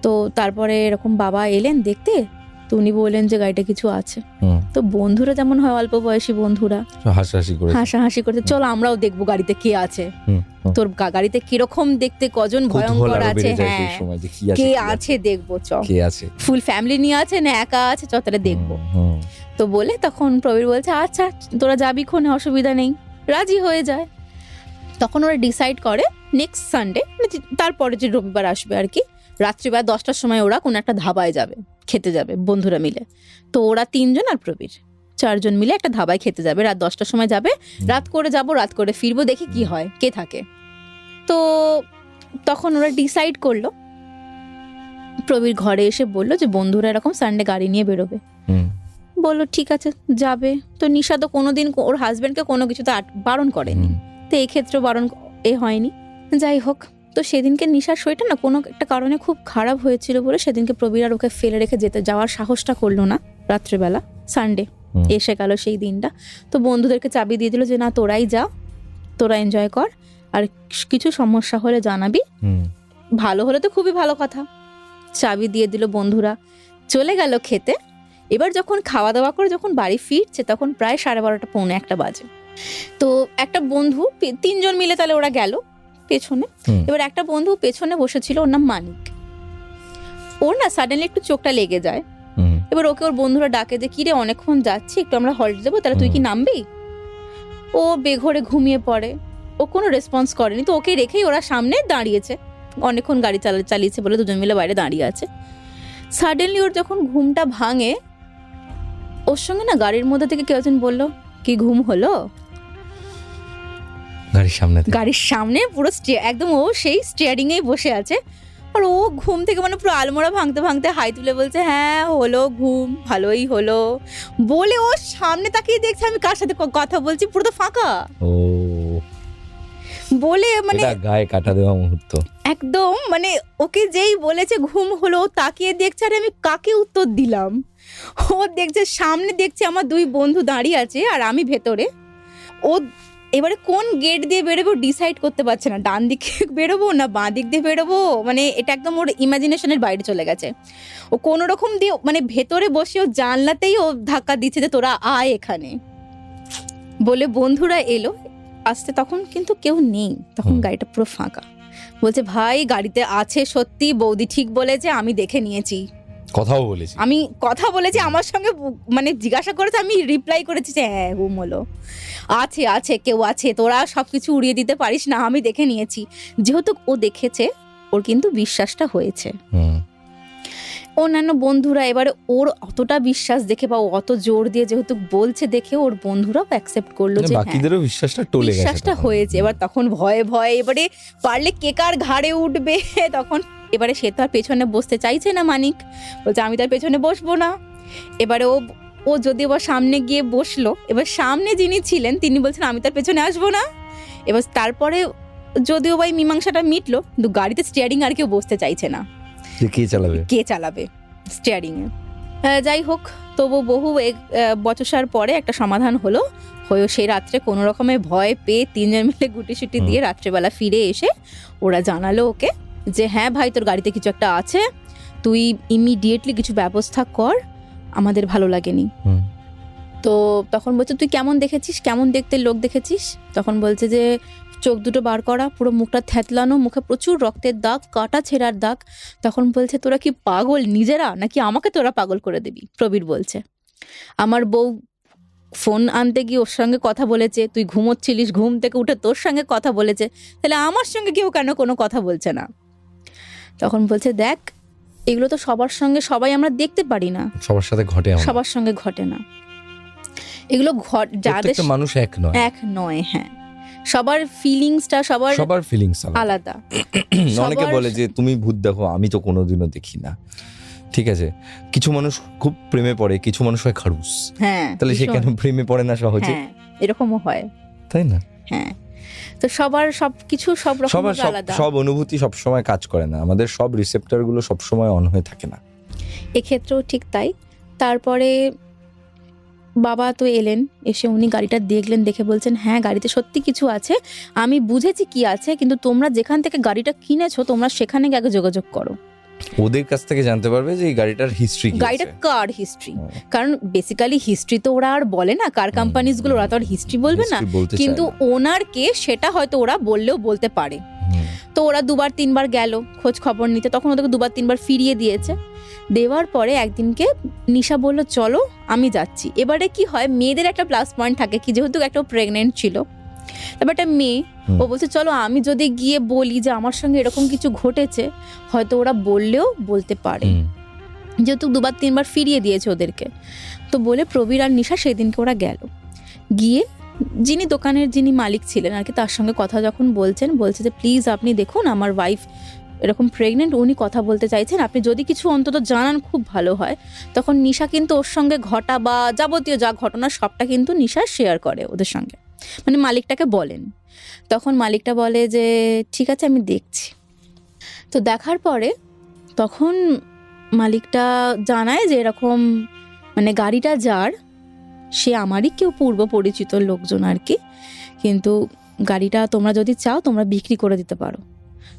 তো তারপরে এরকম বাবা এলেন দেখতে, তো উনি বললেন যে গাড়িটা কিছু আছে। তো বন্ধুরা যেমন হয় অল্প বয়সী বন্ধুরা হাসাহাসি করতে, চলো আমরাও দেখবো গাড়িতে কে আছে, তোর গাড়িতে কিরকম দেখতে, কজন ভয়ঙ্কর আছে, হ্যাঁ কে আছে দেখবো, চ ফুল ফ্যামিলি নিয়ে আছে না একা আছে, চ তাহলে দেখবো। তো বলে তখন প্রবীর বলছে আচ্ছা তোরা যাবি ক্ষণে, অসুবিধা নেই, রাজি হয়ে যায়। তখন ওরা ডিসাইড করে নেক্সট সানডে, তারপরে যে রবিবার আসবে আর কি, রাত্রিবেলা 10টার সময় ওরা কোনো একটা ধাবায় যাবে, খেতে যাবে বন্ধুরা মিলে। তো ওরা 3 জন আর প্রবীর 4 জন মিলে একটা ধাবায় খেতে যাবে, রাত 10টার সময় যাবে, রাত করে যাবো, রাত করে ফিরবো, দেখি কি হয়, কে থাকে। তো তখন ওরা ডিসাইড করলো, প্রবীর ঘরে এসে বললো যে বন্ধুরা এরকম সানডে গাড়ি নিয়ে বেরোবে, বললো ঠিক আছে যাবে। তো নিশা তো কোনোদিন ওর হাজবেন্ডকে কোনো কিছুতে বারণ করেনি, তো এই ক্ষেত্রে বারণ হয়নি। যাই হোক, তো সেদিনকে নিশার শরীরটা না কোনো একটা কারণে খুব খারাপ হয়েছিল বলে সেদিনকে প্রবীর আর ওকে ফেলে রেখে যাওয়ার সাহসটা করলো না। রাত্রেবেলা সানডে এসে গেল সেই দিনটা, তো বন্ধুদেরকে চাবি দিয়ে দিল যে না তোরাই যা, তোরা এনজয় কর, আর কিছু সমস্যা হলে জানাবি, ভালো হলে তো খুবই ভালো কথা। চাবি দিয়ে দিল, বন্ধুরা চলে গেল খেতে। এবার যখন খাওয়া দাওয়া করে যখন বাড়ি ফিরছে তখন প্রায় 12:30 পৌনে 1 বাজে। তো একটা বন্ধু, 3 জন মিলে তাহলে ওরা গেল পেছনে। এবার একটা বন্ধু পেছনে বসেছিল, ওর নাম মানিক। ওর না সাডেনলি একটু চোখটা লেগে যায়। এবার ওকে ওর বন্ধুরা ডাকে যে কিরে অনেকক্ষণ যাচ্ছি, একটু আমরা হল্ট দেবো, তাহলে তুই কি নামবি? ও বেঘরে ঘুমিয়ে পড়ে, ও কোনো রেসপন্স করেনি। তো ওকে রেখেই ওরা সামনে দাঁড়িয়েছে, অনেকক্ষণ গাড়ি চালিয়েছে বলে 2 জন মিলে বাইরে দাঁড়িয়ে আছে। সাডেনলি ওর যখন ঘুমটা ভাঙে, ওর সঙ্গে না গাড়ির মধ্যে থেকে কেউ একজন বললো কি ঘুম হলো? গাড়ির সামনে পুরো একদম ও সেই স্টিয়ারিং এ বসে আছে, আর ও ঘুম থেকে মানে পুরো আলমোড়া ভাঙতে ভাঙতে হাই তুলে বলছে হ্যাঁ হলো ঘুম, ভালোই হলো বলে ও সামনে তাকিয়ে দেখছে আমি কার সাথে কথা বলছি, পুরো তো ফাঁকা বলে মানে গায়ে কাটা দেওয়া মুহূর্ত একদম। মানে ওকে যেই বলেছে ঘুম হলো, তাকিয়ে দেখছে আরে আমি কাকে উত্তর দিলাম। ও দেখছে সামনে, দেখছে আমার 2 বন্ধু দাঁড়িয়ে আছে আর আমি ভেতরে। ও এবারে কোন গেট দিয়ে বেরোবো ডিসাইড করতে পারছে না, ডান দিকে বেরোবো না বাঁ দিক দিয়ে বেরোবো, মানে এটা একদম ওর ইমাজিনেশনের বাইরে চলে গেছে। ও কোনো রকম দিয়ে মানে ভেতরে বসে ও জানলাতেই ও ধাক্কা দিচ্ছে যে তোরা আয় এখানে বলে। বন্ধুরা এলো আসতে, তখন কিন্তু কেউ নেই, তখন গাড়িটা পুরো ফাঁকা। বলছে ভাই গাড়িতে আছে সত্যি, বৌদি ঠিক বলেছে, আমি দেখে নিয়েছি, আমি কথা বলেছি, আমার সঙ্গে মানে জিজ্ঞাসা করেছে, আমি রিপ্লাই করেছি যে হ্যাঁ ঘুম হলো, আছে কেউ আছে, তোরা সবকিছু উড়িয়ে দিতে পারিস না, আমি দেখে নিয়েছি। যেহেতু ও দেখেছে ওর কিন্তু বিশ্বাসটা হয়েছে। অন্যান্য বন্ধুরা এবারে ওর অতটা বিশ্বাস দেখে বা অত জোর দিয়ে যেহেতু বলছে দেখে ওর বন্ধুরাও অ্যাকসেপ্ট করলো যে বাকিদেরও বিশ্বাসটা হয়েছে। এবার তখন ভয়ে এবারে পারলে কে কার ঘাড়ে উঠবে, তখন এবারে সে তো আর পেছনে বসতে চাইছে না। মানিক বলছে আমি তার পেছনে বসবো না। এবারে ও যদি এবার সামনে গিয়ে বসলো, এবার সামনে যিনি ছিলেন তিনি বলছেন আমি তার পেছনে আসবো না। এবার তারপরে যদিও ভাই মীমাংসাটা মিটলো, কিন্তু গাড়িতে স্টিয়ারিং আর কেউ বসতে চাইছে না। কে চালাবে স্টিয়ারিং এ। যাই হোক, তবু বহু বচসার পরে একটা সমাধান হলো। হয়েও সেই রাত্রে কোনো রকমের ভয় পেয়ে তিনজন মিলে গুটিসুটি দিয়ে রাত্রেবেলা ফিরে এসে ওরা জানালো ওকে যে হ্যাঁ ভাই, তোর গাড়িতে কিছু একটা আছে, তুই ইমিডিয়েটলি কিছু ব্যবস্থা কর, আমাদের ভালো লাগেনি। তো তখন বলছে তুই কেমন দেখেছিস, কেমন দেখতে লোক দেখেছিস? তখন বলছে যে চোখ দুটো বার করা, পুরো মুখটা থ্যাতলানো, মুখে প্রচুর রক্তের দাগ, কাটা ছেঁড়ার দাগ। তখন বলছে তোরা কি পাগল নিজেরা, নাকি আমাকে তোরা পাগল করে দিবি? প্রবীর বলছে আমার বউ ফোন আনতে গিয়ে ওর সঙ্গে কথা বলেছে, তুই ঘুমোচ্ছিলিস, ঘুম থেকে উঠে তোর সঙ্গে কথা বলেছে, তাহলে আমার সঙ্গে কেউ কেন কোনো কথা বলছে না? তখন বলছে দেখ, এগুলো তো সবার সঙ্গে সবাই আমরা দেখতে পারি না, সবার সাথে ঘটে, সবার সঙ্গে ঘটে না এগুলো, যাদের মানুষ এক নয়। হ্যাঁ, সবার ফিলিংসটা সবার ফিলিংস আলাদা। অনেকে বলে যে তুমি ভূত দেখো, আমি তো কোনোদিনও দেখি না। ঠিক আছে, কিছু মানুষ খুব প্রেমে পড়ে, কিছু মানুষ হয় খারুস। হ্যাঁ, তাহলে সে কেন প্রেমে পড়ে না সহজে? এরকমও হয়, তাই না? হ্যাঁ, তো সবার সবকিছু সব রকম আলাদা, সব অনুভূতি সব সময় কাজ করে না, আমাদের সব রিসেপ্টর গুলো সব সময় অন হয়ে থাকে না। এক্ষেত্রেও ঠিক তাই। তারপরে বাবা তো এলেন, এসে উনি গাড়িটা দেখলেন, দেখে বলছেন হ্যাঁ গাড়িতে সত্যি কিছু আছে, আমি বুঝেছি কি আছে, কিন্তু তোমরা যেখান থেকে গাড়িটা কিনেছো তোমরা সেখানে আগে যোগাযোগ করো, ওদের কাছ থেকে জানতে পারবে যে এই গাড়িটার হিস্ট্রি কি, গাড়িটার কার হিস্ট্রি। কারণ বেসিক্যালি হিস্ট্রি তো ওরা আর বলে না, কার কোম্পানিজ গুলো ওরা তো আর হিস্ট্রি বলবে না, কিন্তু ওনারকে সেটা হয়তো ওরা বললেও বলতে পারে। তো ওরা 2-3 বার গেল খোঁজ খবর নিতে, তখন ওদেরকে 2-3 বার ফিরিয়ে দিয়েছে। দেওয়ার পরে একদিনকে নিশা বলল চলো আমি যাচ্ছি। এবারে কি হয়, মেয়েদের একটা প্লাস পয়েন্ট থাকে কি, যেহেতু একটা প্রেগনেন্ট ছিল, তারপর একটা মেয়ে, ও বলছে চলো আমি যদি গিয়ে বলি যে আমার সঙ্গে এরকম কিছু ঘটেছে, হয়তো ওরা বললেও বলতে পারে, যেহেতু 2-3 বার ফিরিয়ে দিয়েছে ওদেরকে। তো বলে প্রবীর আর নিশা সেদিনকে ওরা গেল, গিয়ে যিনি মালিক ছিলেন আর কি, তার সঙ্গে কথা যখন বলছে যে প্লিজ আপনি দেখুন আমার ওয়াইফ এরকম প্রেগনেন্ট, উনি কথা বলতে চাইছেন, আপনি যদি কিছু অন্তত জানান খুব ভালো হয়। তখন নিশা কিন্তু ওর সঙ্গে ঘটা বা যাবতীয় যা ঘটনা সবটা কিন্তু নিশা শেয়ার করে ওদের সঙ্গে, মানে মালিকটাকে বলেন। তখন মালিকটা বলে যে ঠিক আছে আমি দেখছি। তো দেখার পরে তখন মালিকটা জানায় যে এরকম মানে গাড়িটা যার, সে আমারই কেউ পূর্ব পরিচিত লোকজন আর কি, কিন্তু গাড়িটা তোমরা যদি চাও তোমরা বিক্রি করে দিতে পারো।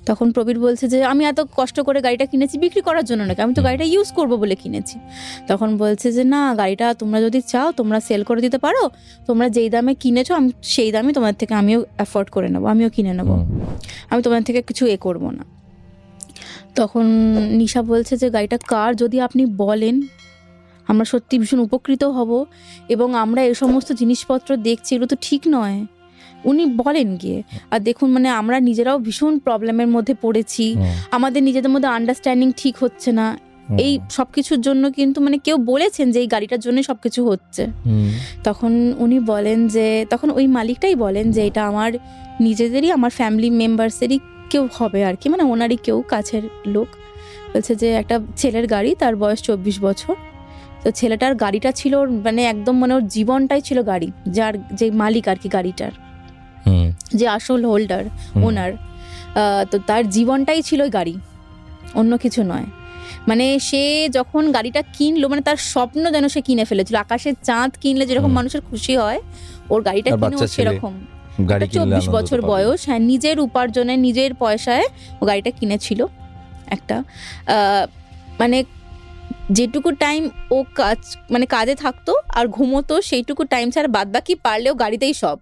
তখন প্রবীর বলছে যে আমি এত কষ্ট করে গাড়িটা কিনেছি বিক্রি করার জন্য নাকি, আমি তো গাড়িটা ইউজ করবো বলে কিনেছি। তখন বলছে যে না, গাড়িটা তোমরা যদি চাও তোমরা সেল করে দিতে পারো, তোমরা যেই দামে কিনেছো আমি সেই দামে তোমাদের থেকে আমিও অ্যাফোর্ড করে নেবো, আমিও কিনে নেবো, আমি তোমাদের থেকে কিছু করবো না। তখন নিশা বলছে যে গাড়িটা কার যদি আপনি বলেন আমরা সত্যি ভীষণ উপকৃত হব, এবং আমরা এই সমস্ত জিনিসপত্র দেখছি এগুলো তো ঠিক নয়, উনি বলেন গিয়ে। আর দেখুন মানে আমরা নিজেরাও ভীষণ প্রবলেমের মধ্যে পড়েছি, আমাদের নিজেদের মধ্যে আন্ডারস্ট্যান্ডিং ঠিক হচ্ছে না, এই সবকিছুর জন্য কিন্তু মানে কেউ বলেছেন যে এই গাড়িটার জন্য সবকিছু হচ্ছে। তখন উনি বলেন যে, তখন ওই মালিকটাই বলেন যে এটা আমার নিজেদেরই, আমার ফ্যামিলি মেম্বার্সেরই কেউ হবে আর কি, মানে ওনারই কেউ কাছের লোক। বলছে যে একটা ছেলের গাড়ি, তার বয়স 24 বছর। তো ছেলেটার গাড়িটা ছিল মানে একদম মানে ওর জীবনটাই ছিল গাড়ি, যার যে মালিক আর কি গাড়িটার, যে আসল হোল্ডার ওনার, তো তার জীবনটাই ছিল গাড়ি, অন্য কিছু নয়। মানে সে যখন গাড়িটা কিনলো, মানে তার স্বপ্ন যেন সে কিনে ফেলেছিল, আকাশের চাঁদ কিনলে যেরকম মানুষের খুশি হয়, ওর গাড়িটা কিনে সেরকম। 24 বছর বয়স, হ্যাঁ, নিজের উপার্জনে নিজের পয়সায় ও গাড়িটা কিনেছিল একটা। মানে যেটুকু টাইম ও কাজে থাকতো আর ঘুমোতো সেইটুকু টাইম ছাড়া বাদ বাকি পারলেও গাড়িতেই সব,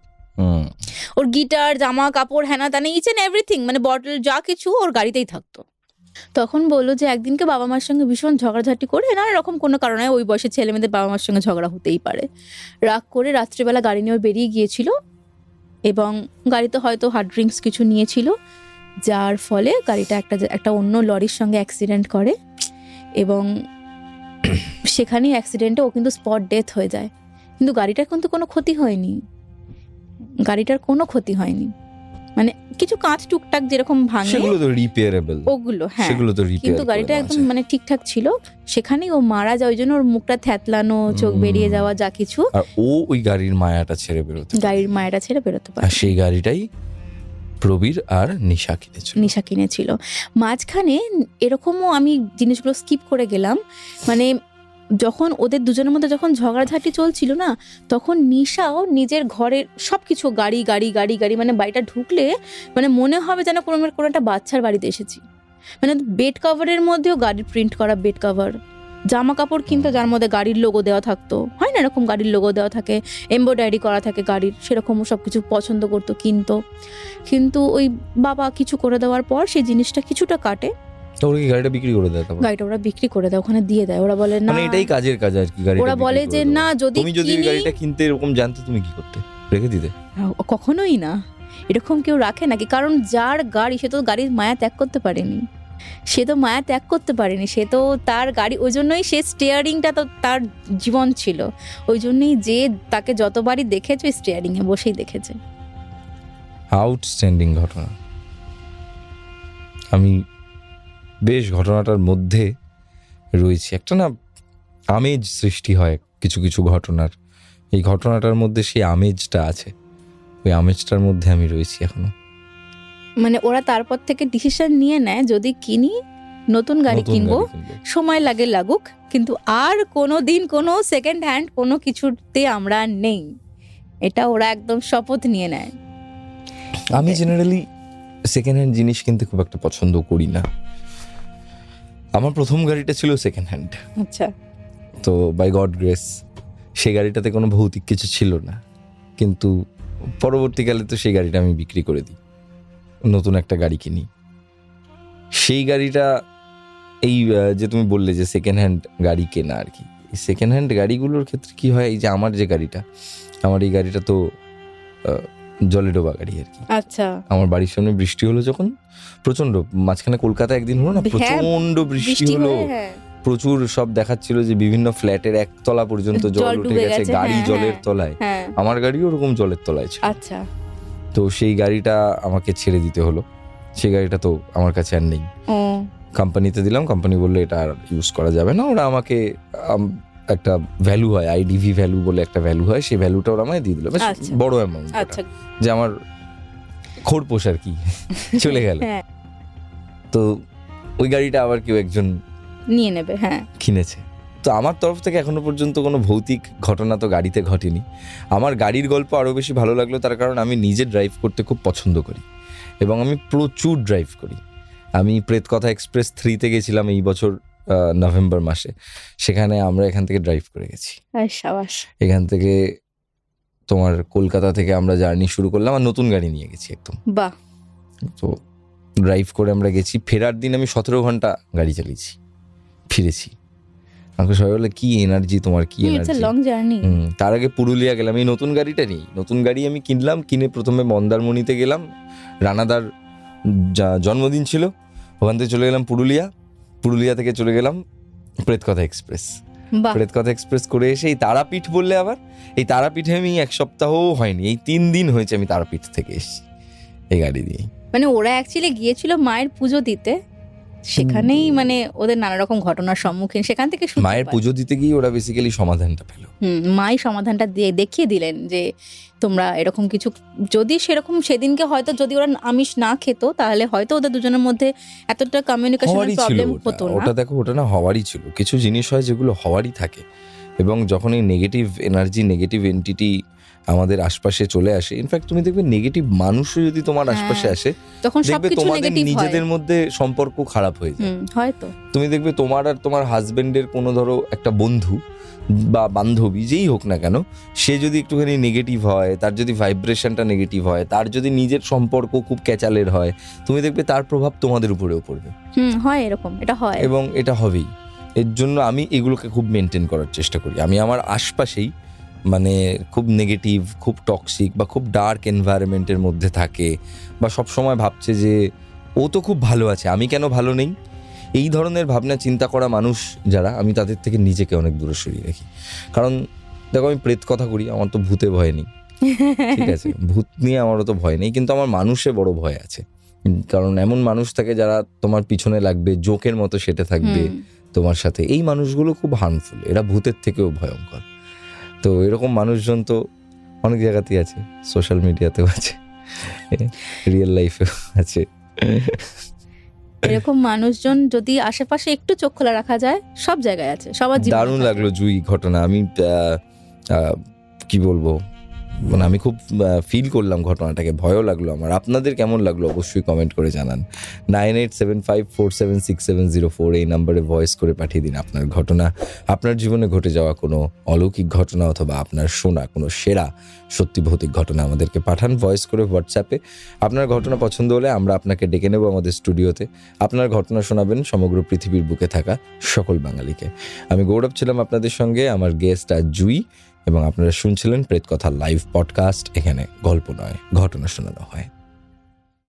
ওর গিটার, জামা কাপড়, হ্যানা তানে, ইচ এন্ড এভরিথিং, মানে বটল যা কিছু ওর গাড়িতেই থাকতো। তখন বললো যে একদিনকে বাবা মার সঙ্গে ভীষণ ঝগড়াঝাটি করে, না এরকম কোনো কারণে, ওই বয়সের ছেলে মেয়েদের বাবা মার সঙ্গে ঝগড়া হতেই পারে, রাগ করে রাত্রিবেলা গাড়ি নিয়ে বেরিয়ে গিয়েছিল, এবং গাড়িতে হয়তো হার্ড ড্রিঙ্কস কিছু নিয়েছিল, যার ফলে গাড়িটা একটা অন্য লরির সঙ্গে অ্যাক্সিডেন্ট করে, এবং সেখানেই অ্যাক্সিডেন্টে ও কিন্তু স্পট ডেথ হয়ে যায়। কিন্তু গাড়িটার কিন্তু কোনো ক্ষতি হয়নি, গাড়িটার কোনো ক্ষতি হয়নি, মানে কিছু কাঁচ টুকটাক যেরকম ভাঙে সেগুলো তো রিপেয়ারেবল, ওগুলো হ্যাঁ, সেগুলো তো রিপেয়ার, কিন্তু গাড়িটা একদম মানে ঠিকঠাক ছিল, সেখানেই ও মারা যায়। ওই জন্য ওর মুখটা থ্যাতলানো, চোখ বেরিয়ে যাওয়া, যা কিছু। আর ও ওই গাড়ির মায়াটা ছেড়ে বেরোতে পারে, আর সেই গাড়িটাই প্রবীর আর নিশা কিনেছিল। মাঝখানে এরকমও আমি জিনিসগুলো স্কিপ করে গেলাম, মানে যখন ওদের দুজনের মধ্যে যখন ঝগড়াঝাটি চলছিল না, তখন নিশাও নিজের ঘরের সব কিছু গাড়ি গাড়ি গাড়ি গাড়ি, মানে বাড়িটা ঢুকলে মানে মনে হবে যেন কোনো একটা বাচ্চার বাড়িতে এসেছি। মানে বেড কভারের মধ্যেও গাড়ির প্রিন্ট করা বেড কভার, জামা কাপড় কিনতো যার মধ্যে গাড়ির লোগো দেওয়া থাকতো, হয় না এরকম গাড়ির লোগো দেওয়া থাকে, এমব্রয়ডারি করা থাকে গাড়ির, সেরকম সব কিছু পছন্দ করতো, কিনতো। কিন্তু ওই বাবা কিছু করে দেওয়ার পর সেই জিনিসটা কিছুটা কাটে, তো ওরা কি গাড়িটা বিক্রি করে দেয়? তারপর গাড়িটা ওরা বিক্রি করে দেয়, ওখানে দিয়ে দেয়। ওরা বলে না, মানে এটাই কাজের কাজ আর কি, গাড়িটা ওরা বিক্রি বলে করে যে দেওয়া। না, যদি তুমি যদি কিনি- গাড়িটা কিনতে এরকম জানতে তুমি কি করতে? রেখে দিতে? কখনোই না, এরকম কেউ রাখে নাকি? কারণ যার গাড়ি সে তো গাড়ির মায়া ত্যাগ করতে পারেনি, সে তো মায়া ত্যাগ করতে পারেনি, সে তো তার গাড়ি, ওই জন্যই সে স্টিয়ারিংটা তো তার জীবন ছিল, ওই জন্যই যে তাকে যতবারই দেখেছে স্টিয়ারিং এ বসেই দেখেছে। আউটস্ট্যান্ডিং ঘটনা। আমি বেশ ঘটনাটার মধ্যে রয়েছি, একটা না আমেজ সৃষ্টি হয় কিছু কিছু ঘটনার, এই ঘটনাটার মধ্যে সেই আমেজটা আছে, ওই আমেজটার মধ্যে আমি রয়েছি এখনো। মানে ওরা তারপর থেকে ডিসিশন নিয়ে নেয় যদি কিনি, নতুন গাড়ি নতুন কিনবো, গাড়ি কিনবো। সময় লাগে লাগুক, কিন্তু আর কোনো দিন কোনো সেকেন্ড হ্যান্ড কোনো কিছুতে আমরা নেই, এটা ওরা একদম শপথ নিয়ে নেয়। আমি জেনারেলি সেকেন্ড হ্যান্ড জিনিস কিনতে খুব একটা পছন্দ করি না। আমার প্রথম গাড়িটা ছিল সেকেন্ড হ্যান্ড, আচ্ছা, তো বাই গড গ্রেস সেই গাড়িটাতে কোনো ভৌতিক কিছু ছিল না, কিন্তু পরবর্তীকালে তো সেই গাড়িটা আমি বিক্রি করে দিই, নতুন একটা গাড়ি কিনি। সেই গাড়িটা এই যে তুমি বললে যে সেকেন্ড হ্যান্ড গাড়ি কেনা আর কি, এই সেকেন্ড হ্যান্ড গাড়িগুলোর ক্ষেত্রে কি হয়, এই যে আমার যে গাড়িটা, আমার এই গাড়িটা তো জলে ডোবা গাড়ি আর কি। আচ্ছা, আমার বাড়ির সামনে বৃষ্টি হলো যখন, প্রচন্ড, মাঝখানে কলকাতা একদিন হলো না, হ্যাঁ, প্রচন্ড বৃষ্টি হলো, হয়ে, হ্যাঁ। প্রচুর সব দেখাচ্ছিল যে বিভিন্ন ফ্ল্যাটের একতলা পর্যন্ত জল জল উঠে ডুবে গেছে, গেছে, গাড়ি হ্যাঁ, জলের হ্যাঁ। তলায়। হ্যাঁ, আমার গাড়িও ওরকম জলের তলায় ছিল, আচ্ছা, তো সেই গাড়িটা আমাকে ছেড়ে দিতে হলো। সেই গাড়িটা তো আমার কাছে আর নেই, ও কোম্পানিতে দিলাম, কোম্পানি বললো এটা আর ইউজ করা যাবে না। ওরা আমাকে একটা ভ্যালু হয়, আইডিভি ভ্যালু বলে একটা ভ্যালু হয়, সেই ভ্যালুটা ওরা আমায় দিয়ে দিল, বেশ আচ্ছা। বড় অ্যামাউন্ট, আচ্ছা, যে আমার খোরপোশ আর কি চলে গেল। হ্যাঁ, তো ওই গাড়িটা আবার কেউ একজন নিয়ে নেবে, হ্যাঁ। কিনেছে। তো আমার তরফ থেকে এখনো পর্যন্ত কোনো ভৌতিক ঘটনা তো গাড়িতে ঘটেনি। আমার গাড়ির গল্প আরও বেশি ভালো লাগলো তার কারণ আমি নিজে ড্রাইভ করতে খুব পছন্দ করি এবং আমি প্রচুর ড্রাইভ করি। আমি প্রেতকথা এক্সপ্রেস 3-তে গেছিলাম এই বছর নভেম্বর মাসে, সেখানে আমরা এখান থেকে ড্রাইভ করে গেছি। সাবাস। এখান থেকে তোমার কলকাতা থেকে আমরা জার্নি শুরু করলাম, আর নতুন গাড়ি নিয়ে গেছি একদম। বাহ, তো ড্রাইভ করে আমরা গেছি, ফেরার দিন আমি 17 ঘন্টা গাড়ি চালিয়েছি, ফিরেছি। আমাকে সবাই বলে কি এনার্জি তোমার, কি it's a energy. Long journey. তার আগে পুরুলিয়া গেলাম, এই নতুন গাড়িটা নেই, নতুন গাড়ি আমি কিনলাম, কিনে প্রথমে মন্দারমণিতে গেলাম, রানাদার জন্মদিন ছিল, ওখান থেকে চলে গেলাম পুরুলিয়া থেকে চলে গেলাম প্রেতকথা এক্সপ্রেস। বাহ, প্রেতকথা এক্সপ্রেস করে এসে এই তারাপীঠ বললে, আবার এই তারাপীঠে আমি 1 সপ্তাহও হয়নি, এই 3 দিন হয়েছে আমি তারাপীঠ থেকে এসেছি এই গাড়ি দিয়ে। মানে ওরা অ্যাকচুয়ালি গিয়েছিল মায়ের পুজো দিতে, সেখানেই মানে ওদের নানা রকম ঘটনার সম্মুখীন, সেখান থেকে শুনতে মায়ের পাই। পুজো দিতে গিয়ে ওরা বেসিক্যালি সমাধানটা পেল। মাই সমাধানটা দিয়ে দেখিয়ে দিলেন যে তোমরা এরকম কিছু, যদি সেরকম সেদিনকে হয়তো যদি ওরা আমিষ না খেত তাহলে হয়তো ওদের দুজনের মধ্যে এতটা কমিউনিকেশনের হওয়ারই ছিল প্রবলেম ওটা, হতো না। ওটা দেখো, ওটা না হওয়ারই ছিল। কিছু জিনিস হয় যেগুলো হওয়ারই থাকে, এবং যখন এই নেগেটিভ এনার্জি, নেগেটিভ এন্টিটি আমাদের আশপাশে চলে আসে, ইনফ্যাক্ট তুমি দেখবে নেগেটিভ মানুষও যদি তোমার হ্যাঁ, আশপাশে আসে, তখন দেখবে সবকিছু তোমাদের নেগেটিভ হয়। নিজেদের মধ্যে সম্পর্ক খারাপ হয়ে যায়। হয়তো তুমি দেখবে তোমার আর তোমার হাজবেন্ডের কোনো ধরো একটা বন্ধু বা বান্ধবী যেই হোক না কেন, সে যদি একটুখানি নেগেটিভ হয়, তার যদি ভাইব্রেশনটা নেগেটিভ হয়, তার যদি নিজের সম্পর্ক খুব ক্যাচালের হয়, তুমি দেখবে তার প্রভাব তোমাদের উপরেও পড়বে। হয়, এরকম এটা হয়। এবং এটা হবেই। এর জন্য আমি এগুলোকে খুব মেনটেন করার চেষ্টা করি। আমি আমার আশপাশেই মানে খুব নেগেটিভ, খুব টক্সিক বা খুব ডার্ক এনভায়রনমেন্টের মধ্যে থাকে, বা সব সময় ভাবছে যে ও তো খুব ভালো আছে, আমি কেন ভালো নেই, এই ধরনের ভাবনা চিন্তা করা মানুষ যারা, আমি তাদের থেকে নিজেকে অনেক দূরে সরিয়ে রাখি। কারণ দেখো, আমি প্রেত কথা করি, আমার তো ভূতে ভয় নেই, ঠিক আছে, ভূত নিয়ে আমারও তো ভয় নেই, কিন্তু আমার মানুষে বড় ভয় আছে। কারণ এমন মানুষ থাকে যারা তোমার পিছনে লাগবে, জোকের মতো সেটে থাকবে তোমার সাথে, এই মানুষগুলো খুব হার্মফুল, এরা ভূতের থেকেও ভয়ঙ্কর। তো এরকম মানুষজন তো অনেক জায়গাতেই আছে, সোশ্যাল মিডিয়াতেও আছে, রিয়েল লাইফেও আছে। এরকম মানুষজন যদি আশেপাশে একটু চোখ খোলা রাখা যায়, সব জায়গায় আছে, সবার জীবনে দারুণ থাকে। লাগলো জুই ঘটনা। আমি কি বলবো, মানে আমি খুব ফিল করলাম ঘটনাটাকে, ভয়ও লাগলো আমার। আপনাদের কেমন লাগলো অবশ্যই কমেন্ট করে জানান। 9875476704 এই নাম্বারে ভয়েস করে পাঠিয়ে দিন আপনার ঘটনা, আপনার জীবনে ঘটে যাওয়া কোনো অলৌকিক ঘটনা অথবা আপনার শোনা কোনো সেরা সত্যি ভৌতিক ঘটনা আমাদেরকে পাঠান ভয়েস করে হোয়াটসঅ্যাপে। আপনার ঘটনা পছন্দ হলে আমরা আপনাকে ডেকে নেব আমাদের স্টুডিওতে। আপনার ঘটনা শোনাবেন সমগ্র পৃথিবীর বুকে থাকা সকল বাঙালিকে। আমি গৌরব ছিলাম আপনাদের সঙ্গে, আমার গেস্ট আর জুই, এবং আপনারা শুনছিলেন প্রেত কথা লাইভ পডকাস্ট। এখানে গল্প নয়, ঘটনা শোনানো হয়।